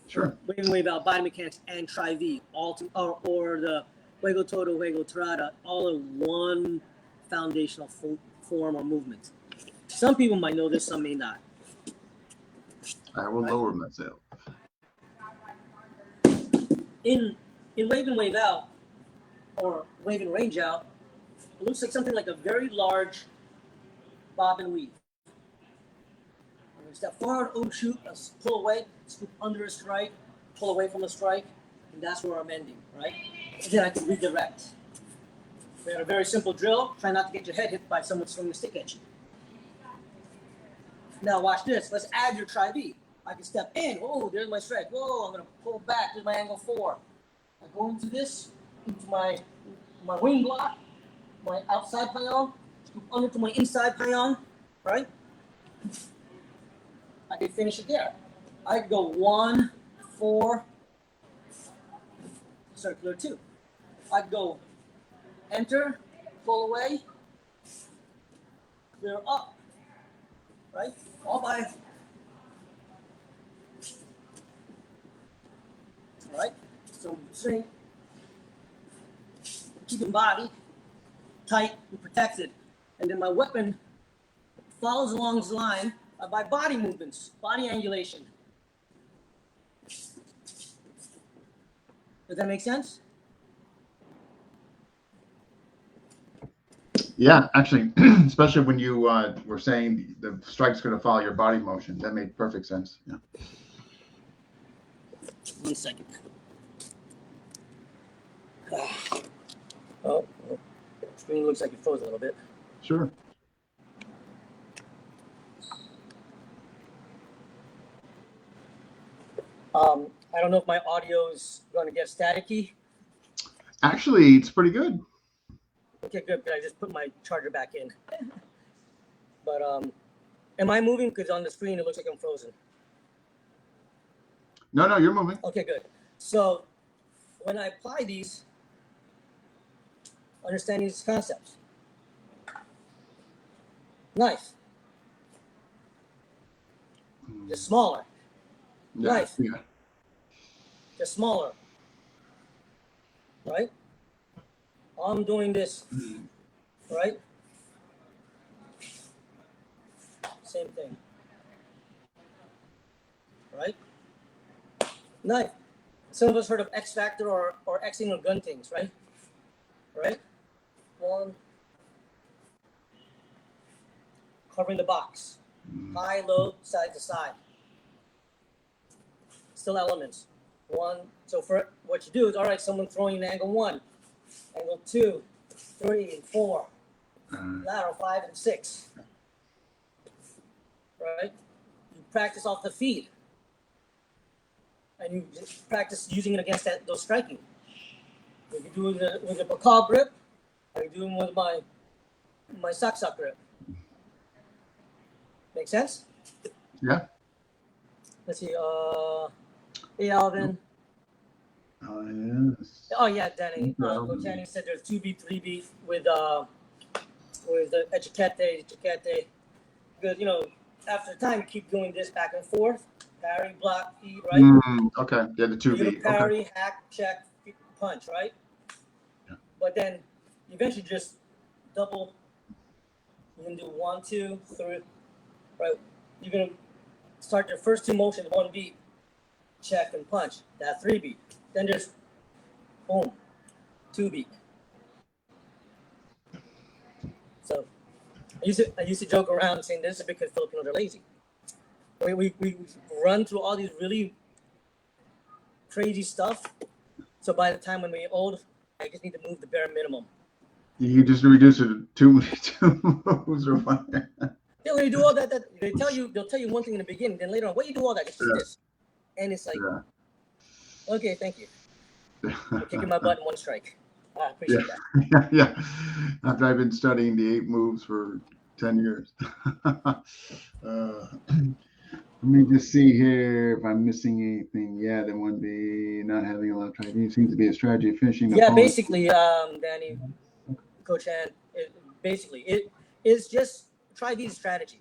Sure. Wave in, wave out, body mechanics, and Tri-V, or the Juego Todo, Juego Tirada, all in one foundational form or movement. Some people might know this, some may not. I will lower myself. In wave in, wave out, or wave in, range out, it looks like something like a very large bob and weave. I'm going to step forward, shoot, pull away, scoop under a strike, pull away from a strike, and that's where I'm ending, right? And then I can redirect. We had a very simple drill. Try not to get your head hit by someone swinging a stick at you. Now watch this. Let's add your Tri-V. I can step in. Whoa, there's my strike. Whoa, I'm going to pull back. There's my angle 4. I go into this, into my wing block, my outside payon, scoop under to my inside payon, right? I can finish it there. I could go 1, 4, circular 2. I'd go enter, pull away, clear up, right? All by, right? So string, keeping body tight and protected. And then my weapon follows along this line by body movements, body angulation. Does that make sense? Yeah, actually, especially when you were saying the strike's going to follow your body motion. That made perfect sense. Yeah. 1 second. Oh, screen looks like it froze a little bit. Sure. I don't know if my audio is going to get staticky. Actually, it's pretty good. Okay, good. I just put my charger back in. But am I moving? Because on the screen it looks like I'm frozen. No, you're moving. Okay, good. So when I apply these, understand these concepts. Knife. Just smaller. Yeah, Knife. yeah. Just smaller. Right? I'm doing this. Right? Same thing. Right? Knife. Some of us heard of X Factor or Xing or gun things, right? Right? One. Covering the box. High, low, side to side. Still elements. 1. So for what you do is, all right, someone throwing an angle 1, angle 2, 3, and 4, lateral 5 and 6. Right? You practice off the feet. And you just practice using it against those striking. You can do it with a Bakal grip, or you do it with my sock grip. Make sense? Yeah. Let's see. Hey, Alvin. Yes. Oh yeah, Danny. Coach Danny said there's 2 beat, 3 beat with the etiquette. Because after time you keep doing this back and forth, parry, block, feed, right? Okay. Yeah, the 2 beat. Parry, Okay. hack, check, punch, right? Yeah. But then you eventually just double. You can do 1, 2, 3, right? You're gonna start your first 2 motions 1 beat, check and punch. That 3 beat. Then there's boom, 2 beat. So I used to joke around saying this is because Filipinos are lazy. We run through all these really crazy stuff. So by the time when we're old, I just need to move the bare minimum. You just reduce it to 2 moves or 1. Yeah, when you do all that they'll tell you one thing in the beginning, then later on, what you do all that? Just do this. And it's like, okay, thank you. You're kicking my butt in 1 strike. I appreciate that. Yeah. After I've been studying the 8 moves for 10 years. Let me just see here if I'm missing anything. Yeah, there wouldn't be not having a lot of training. Seems to be a strategy of finishing. Yeah, basically, Danny, Coach Ann, it is just try these strategy.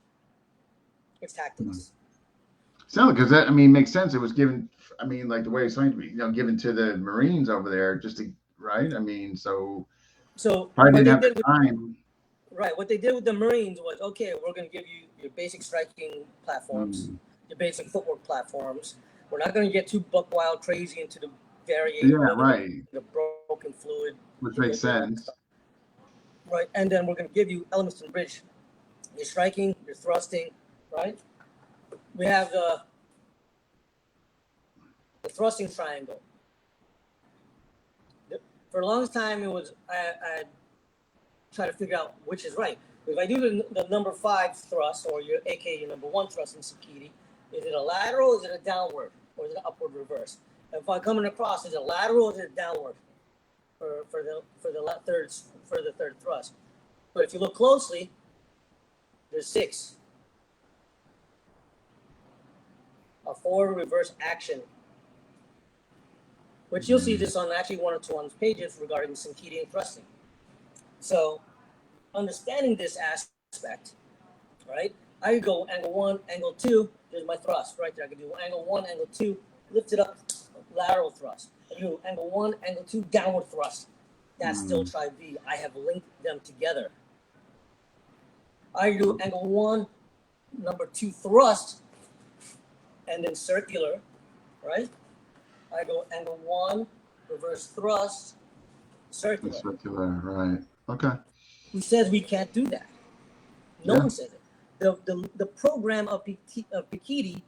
It's tactics. So, because that, makes sense. It was given, like the way it's going to be, given to the Marines over there just to, right? So I didn't have the time. Right. What they did with the Marines was, okay, we're going to give you your basic striking platforms, your basic footwork platforms. We're not going to get too buck wild crazy into the variation. Yeah, right. The broken fluid. Which makes sense. Right. And then we're going to give you elements to the bridge. Your striking, your thrusting, right? We have the thrusting triangle. For the longest time, it was I try to figure out which is right. If I do the number 5 thrust, or your number 1 thrust in Sakiti, is it a lateral, is it a downward, or is it an upward reverse? And if I'm coming across, is it lateral, or is it downward for the third thrust? But if you look closely, there's 6. a forward reverse action, which you'll see this on actually one or two on pages regarding Sankiti and thrusting. So understanding this aspect, right? I could go angle 1, angle 2, there's my thrust right there. I could do angle 1, angle 2, lift it up, lateral thrust. I do angle 1, angle 2, downward thrust. That's still tri-V. I have linked them together. I do angle 1, number 2 thrust, and then circular, right? I go angle 1, reverse thrust, circular. Circular, right. Okay. Who says we can't do that? No one says it. The program of Pikiti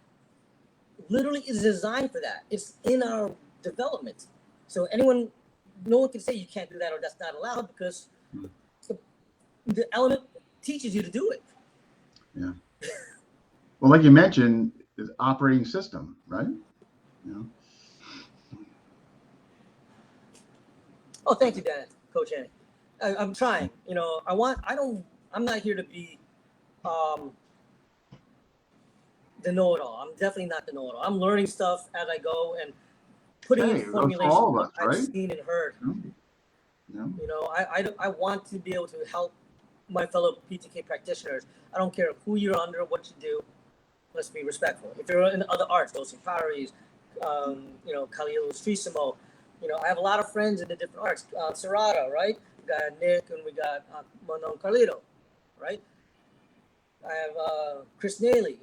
literally is designed for that. It's in our development. So no one can say you can't do that or that's not allowed because the element teaches you to do it. Yeah. Well, like you mentioned, is operating system, right? Yeah. Oh, thank you, Dan, Coach Annie. I'm trying. I'm not here to be the know-it-all. I'm definitely not the know-it-all. I'm learning stuff as I go and putting in formulations all of us, I've right? seen and heard. Yeah. I want to be able to help my fellow PTK practitioners. I don't care who you're under, what you do. Let's be respectful. If you're in other arts, those Paris, Khalil Strisimo, I have a lot of friends in the different arts. Serrata, right? We got Nick and we got Manon Carlito, right? I have Chris Naley,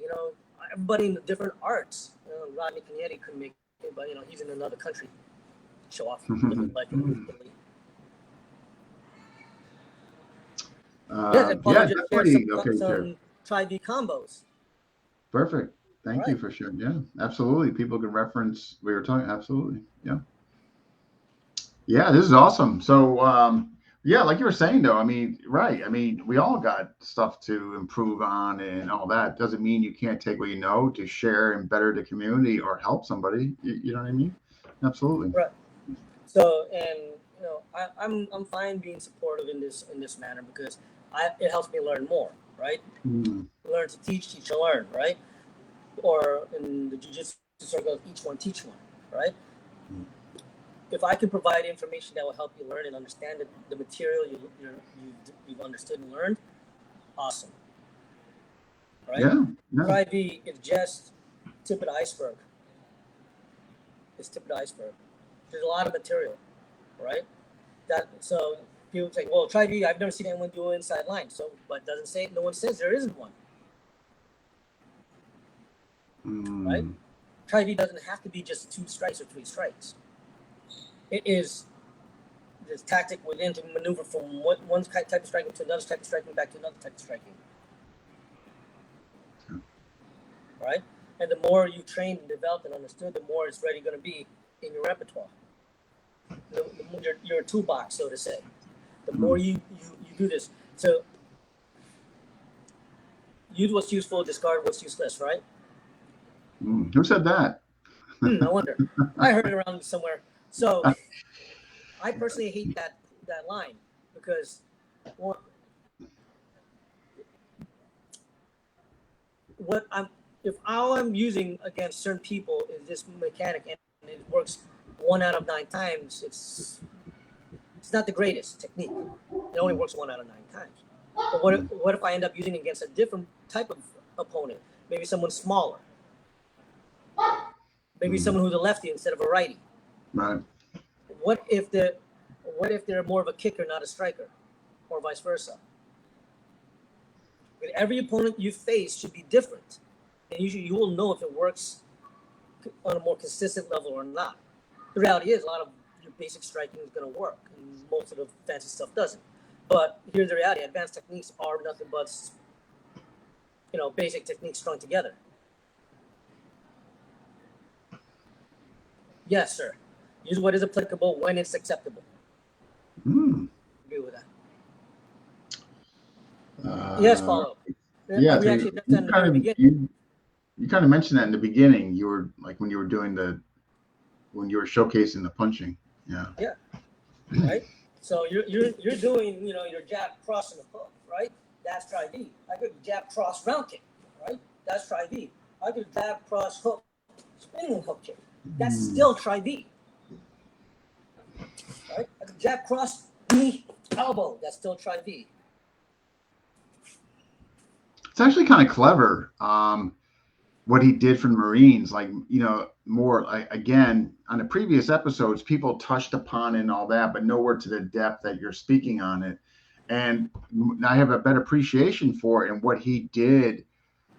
everybody in the different arts. Rodney Canetti couldn't make it, but he's in another country. Show off living life in Italy. Definitely. Okay, some tri-V combos. Perfect. Thank you for sharing. Yeah, absolutely. People can reference. We were talking. Absolutely. Yeah. Yeah, this is awesome. So, like you were saying, though, I mean, right. I mean, we all got stuff to improve on and all that. Doesn't mean you can't take what you know to share and better the community or help somebody. You know what I mean? Absolutely. Right. So, and I'm fine being supportive in this manner because it helps me learn more, right? Learn to teach to learn, right? Or in the jiu-jitsu circle, each one teach one, right? If I can provide information that will help you learn and understand the material you've understood and learned, awesome, right? Yeah. Tri-V is just tip of the iceberg. It's tip of the iceberg. There's a lot of material, right? So people say, well, Tri-V, I've never seen anyone do an inside line. So, but doesn't say, no one says there isn't one. Right? Tri-V doesn't have to be just 2 strikes or 3 strikes. It is this tactic within to maneuver from one type of striking to another type of striking back to another type of striking. Right? And the more you trained and developed and understood, the more it's ready going to be in your repertoire. Your toolbox, so to say. The more you do this. So use what's useful, discard what's useless, right? Who said that? I wonder. I heard it around somewhere. So I personally hate that line because if all I'm using against certain people is this mechanic and it works 1 out of 9 times, it's not the greatest technique. It only works 1 out of 9 times. But what if I end up using it against a different type of opponent? Maybe someone smaller. Maybe someone who's a lefty instead of a righty. Right. What if they're more of a kicker, not a striker, or vice versa? But every opponent you face should be different, and you will know if it works on a more consistent level or not. The reality is, a lot of your basic striking is going to work, and most of the fancy stuff doesn't. But here's the reality: advanced techniques are nothing but basic techniques strung together. Yes, sir. Use what is applicable when it's acceptable. Agree with that. Yes, follow. Yeah, we actually did that in the very beginning. You kind of mentioned that in the beginning. You were like when you were showcasing the punching. Yeah. Yeah. Right. So you're doing your jab cross and the hook, right? That's tri-V. I could jab cross round kick, right? That's tri-V. I could jab cross hook spinning hook kick. That's still tri-V. Right? Jab cross knee elbow. That's still tri-V. It's actually kind of clever. What he did for the Marines, like, more like, again, on the previous episodes, people touched upon it and all that, but nowhere to the depth that you're speaking on it. And I have a better appreciation for it and what he did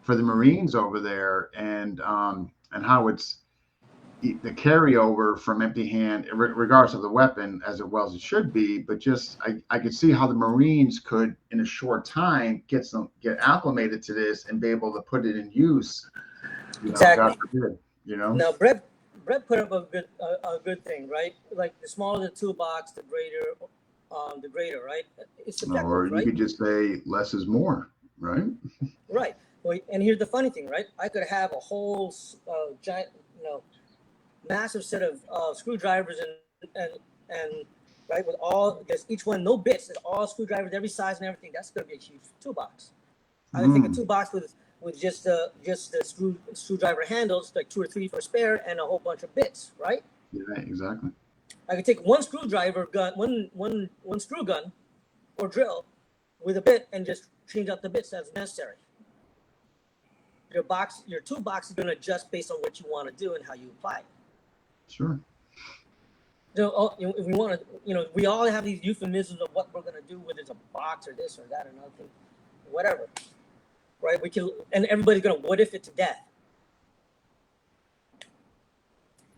for the Marines over there, and how it's the carryover from empty hand, regardless of the weapon, as well as it should be. But just I could see how the Marines could, in a short time, get acclimated to this and be able to put it in use. Exactly. God forbid, Now, Brett put up a good thing, right? Like, the smaller the toolbox, the greater, right? It's subjective, or you right? could just say less is more, right? Right. Well, and here's the funny thing, right? I could have a whole giant, massive set of screwdrivers and right, with all, there's each one no bits, there's all screwdrivers every size and everything. That's going to be a huge toolbox. I would think a toolbox with just the screwdriver handles, like 2 or 3 for spare, and a whole bunch of bits, right? Yeah, exactly. I could take one screwdriver gun, one screw gun or drill with a bit, and just change out the bits as necessary. Your toolbox is going to adjust based on what you want to do and how you apply it. Sure. If we want to, we all have these euphemisms of what we're going to do, whether it's a box or this or that or another thing, whatever. Right? And everybody's going to what if it to death.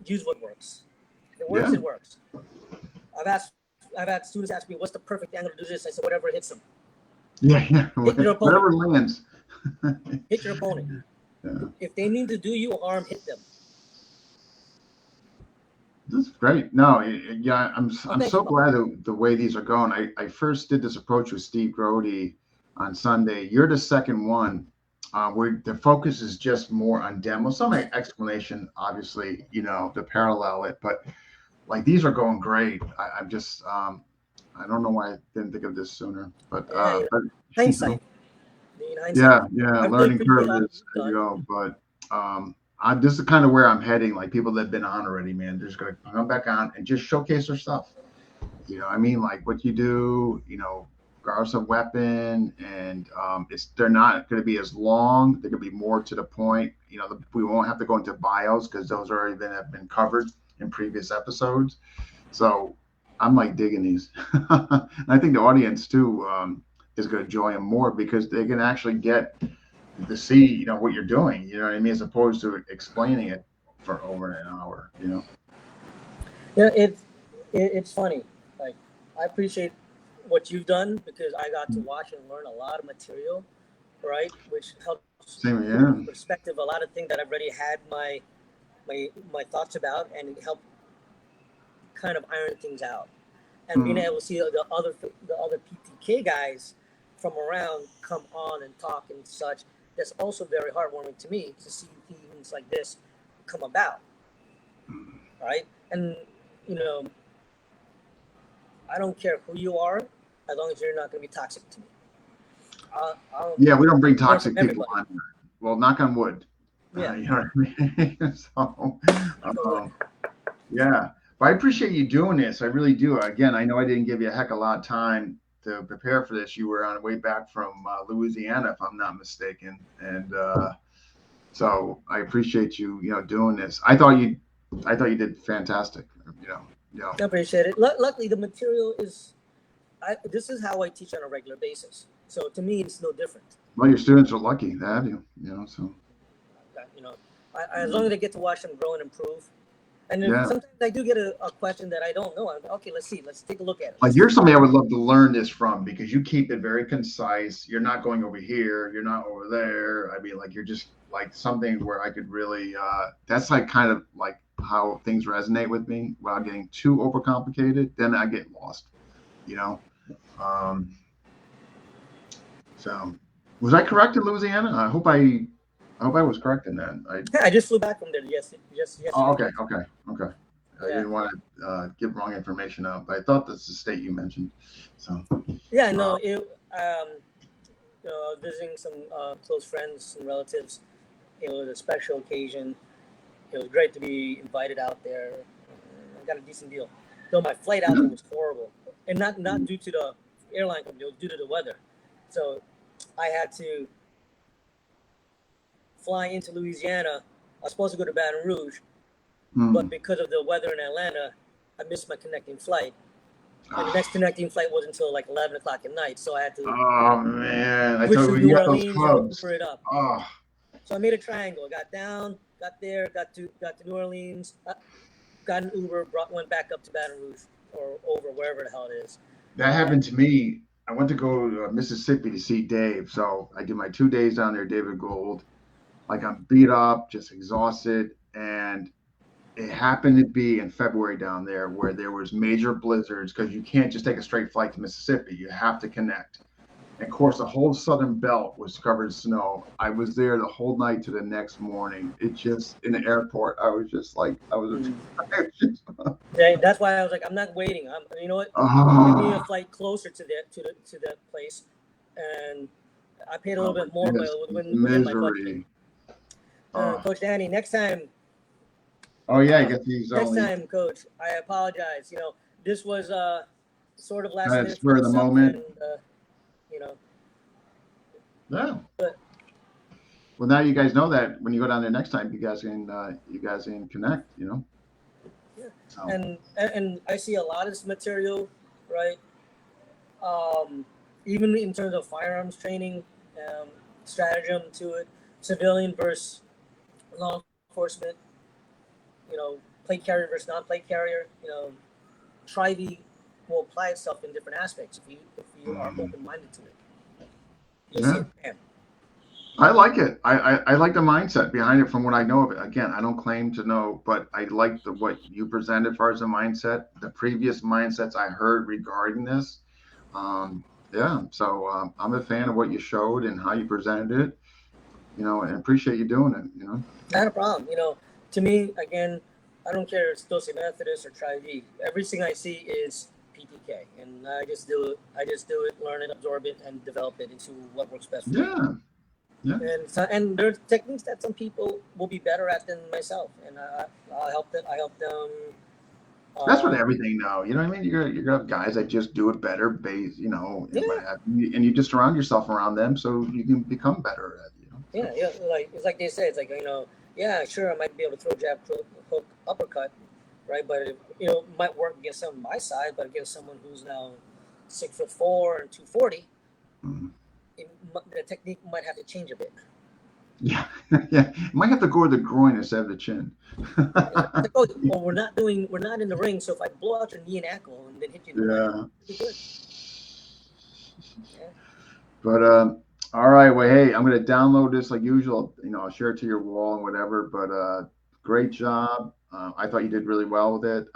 Use what works. If it works, it works. I've had students ask me, what's the perfect angle to do this? I said, whatever hits them. Yeah. Whatever lands. Hit your opponent. Yeah. If they need to do you harm, hit them. This is great. No, yeah, I'm so glad the way these are going. I first did this approach with Steve Grody on Sunday. You're the second one where the focus is just more on demo. Some explanation, obviously, to parallel it, but like these are going great. I'm just I don't know why I didn't think of this sooner, but hindsight. Yeah, learning curve is, but this is kind of where I'm heading. Like, people that have been on already, man, they're just gonna come back on and just showcase their stuff. I mean, like what you do, regardless of weapon, and they're not going to be as long. They're going to be more to the point. We won't have to go into bios because those already have been covered in previous episodes. So I'm like digging these. And I think the audience too is going to enjoy them more because they can actually get to see, what you're doing, what I mean, as opposed to explaining it for over an hour, Yeah, it's funny. Like, I appreciate what you've done because I got to watch and learn a lot of material, right? Which helps perspective, a lot of things that I've already had my thoughts about, and it helped kind of iron things out. And being able to see the other PTK guys from around come on and talk and such, that's also very heartwarming to me to see things like this come about, right? And I don't care who you are, as long as you're not going to be toxic to me. We don't bring toxic people on here. Well, knock on wood. Yeah. You know what I mean? So, yeah. But I appreciate you doing this. I really do. Again, I know I didn't give you a heck of a lot of time to prepare for this. You were on the way back from Louisiana, if I'm not mistaken. And so I appreciate you, doing this. I thought you did fantastic. I appreciate it. Luckily, the material is. This is how I teach on a regular basis. So to me, it's no different. Well, your students are lucky to have you. So. As long as I get to watch them grow and improve. And sometimes I do get a question that I don't know. Okay, let's see. Let's take a look at it. Like, you're somebody I would love to learn this from because you keep it very concise. You're not going over here. You're not over there. I mean, like, you're just like something where I could really, that's like kind of like how things resonate with me without getting too overcomplicated. Then I get lost, So was I correct in Louisiana? I hope I was correct in that. I just flew back from there. Yes. Oh, okay. I didn't want to give wrong information out, but I thought that's the state you mentioned. So. Yeah, no. Visiting some close friends and relatives. It was a special occasion, it was great to be invited out there. I got a decent deal, though my flight out there Yeah. was horrible, and not due to the airline company, it was due to the weather. So I had to fly into Louisiana. I was supposed to go to Baton Rouge, but because of the weather in Atlanta, I missed my connecting flight. And the next connecting flight wasn't until like 11 o'clock at night, so I had to Oh man, I switch told to you New you got those Orleans and clubs. Uber it up. Oh, So I made a triangle. Got down, got there, got to New Orleans, got an Uber, went back up to Baton Rouge or over wherever the hell it is. that happened to me. I went to go to Mississippi to see Dave, so I did my 2 days down there, David Gold. Like I'm beat up, just exhausted, and it happened to be in February down there where there was major blizzards because you can't just take a straight flight to Mississippi. You have to connect. And of course, the whole southern belt was covered in snow. I was there the whole night to the next morning. It just in the airport, I was just like, I was. Yeah, that's why I was like, I'm not waiting. You know what? Give me a flight closer to that place, and I paid a little bit more, but it was within my budget. Coach Danny, next time. Oh yeah, I guess he's next only. time, Coach. I apologize. You know, this was sort of last minute Spur of the moment. And, you know. Yeah. But, well, now you guys know that when you go down there next time, you guys can connect. You know. Yeah. So. And I see a lot of this material, right? Even in terms of firearms training, stratagem to it, civilian versus law enforcement. You know, plate carrier versus non-plate carrier. You know, Tri-V will apply itself in different aspects if you are open-minded to it. Yeah. I like it. I like the mindset behind it from what I know of it. Again, I don't claim to know, but I like what you presented as far as the mindset, the previous mindsets I heard regarding this. Yeah, so I'm a fan of what you showed and how you presented it, you know, and appreciate you doing it, you know. Not a problem. You know, to me, again, I don't care if it's Dose Methodist or Tri-V. Everything I see is PTK, and I just do it, learn it, absorb it, and develop it into what works best for me. Yeah. And there's techniques that some people will be better at than myself, and I'll help them. That's with everything now. You know what I mean? You're gonna have guys that just do it better, you know, and you just surround yourself around them so you can become better at it. You know? Yeah, like it's like they say, it's like, you know, yeah, sure, I might be able to throw jab, hook, uppercut, right? But it might work against someone my size, but against someone who's now 6'4" and 240, the technique might have to change a bit. Yeah, yeah. Might have to go to the groin instead of the chin. Like, oh, well, we're not in the ring, so if I blow out your knee and ankle and then hit you in the leg, it'll be good. Yeah. But all right, well, hey, I'm gonna download this like usual. You know, I'll share it to your wall and whatever. But great job. I thought you did really well with it.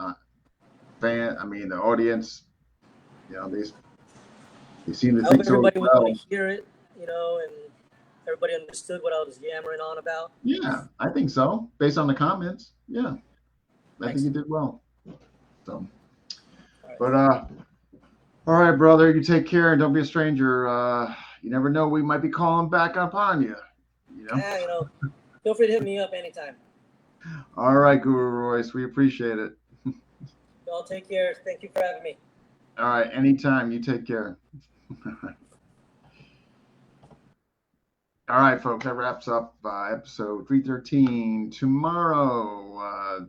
The audience, you know, they seem to think so. Everybody was going to hear it, you know, and everybody understood what I was yammering on about. Yeah, I think so. Based on the comments, yeah, I think you did well. So, but all right, brother, you take care and don't be a stranger. You never know, we might be calling back upon you. You know. Yeah, you know, feel free to hit me up anytime. All right, Guro Royce, we appreciate it. Y'all take care. Thank you for having me. All right, anytime. You take care. All right, folks, that wraps up episode 313. Tomorrow,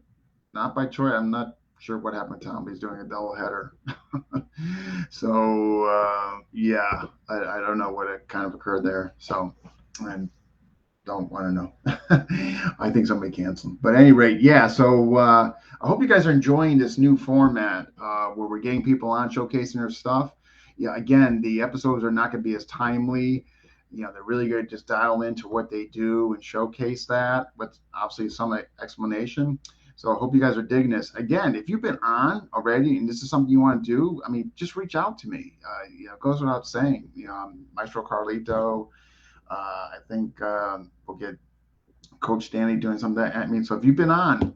not by choice. I'm not sure what happened to Tom, but he's doing a double header. So, yeah, I don't know what kind of occurred there. So, and don't want to know. I think somebody canceled. But at any rate, yeah. So I hope you guys are enjoying this new format where we're getting people on, showcasing their stuff. Yeah, again, the episodes are not going to be as timely. You know, they're really going to just dial into what they do and showcase that with obviously some explanation. So I hope you guys are digging this. Again, if you've been on already and this is something you want to do, I mean, just reach out to me. You know, it goes without saying. You know, Maestro Carlito. I think we'll get Coach Danny doing some of that. I mean, so if you've been on,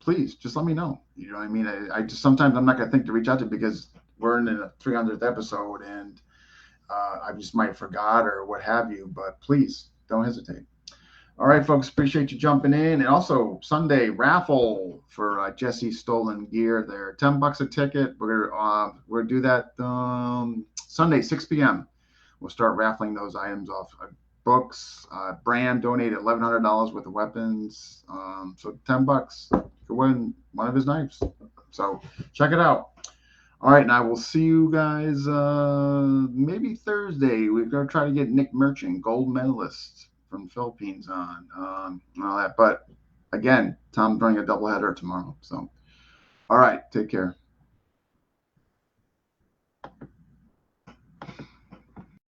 please just let me know. You know what I mean? I just sometimes I'm not going to think to reach out to because we're in the 300th episode and I just might have forgot or what have you. But please don't hesitate. All right, folks, appreciate you jumping in. And also Sunday raffle for Jesse's Stolen Gear there. $10 a ticket. We're gonna do that Sunday, 6 p.m. We'll start raffling those items off. Books, Brand donated $1,100 worth of weapons. So $10 to win one of his knives. So check it out. All right, and I will see you guys maybe Thursday. We're going to try to get Nick Merchant, gold medalist from the Philippines, on and all that. But again, Tom's running a doubleheader tomorrow. So, all right, take care.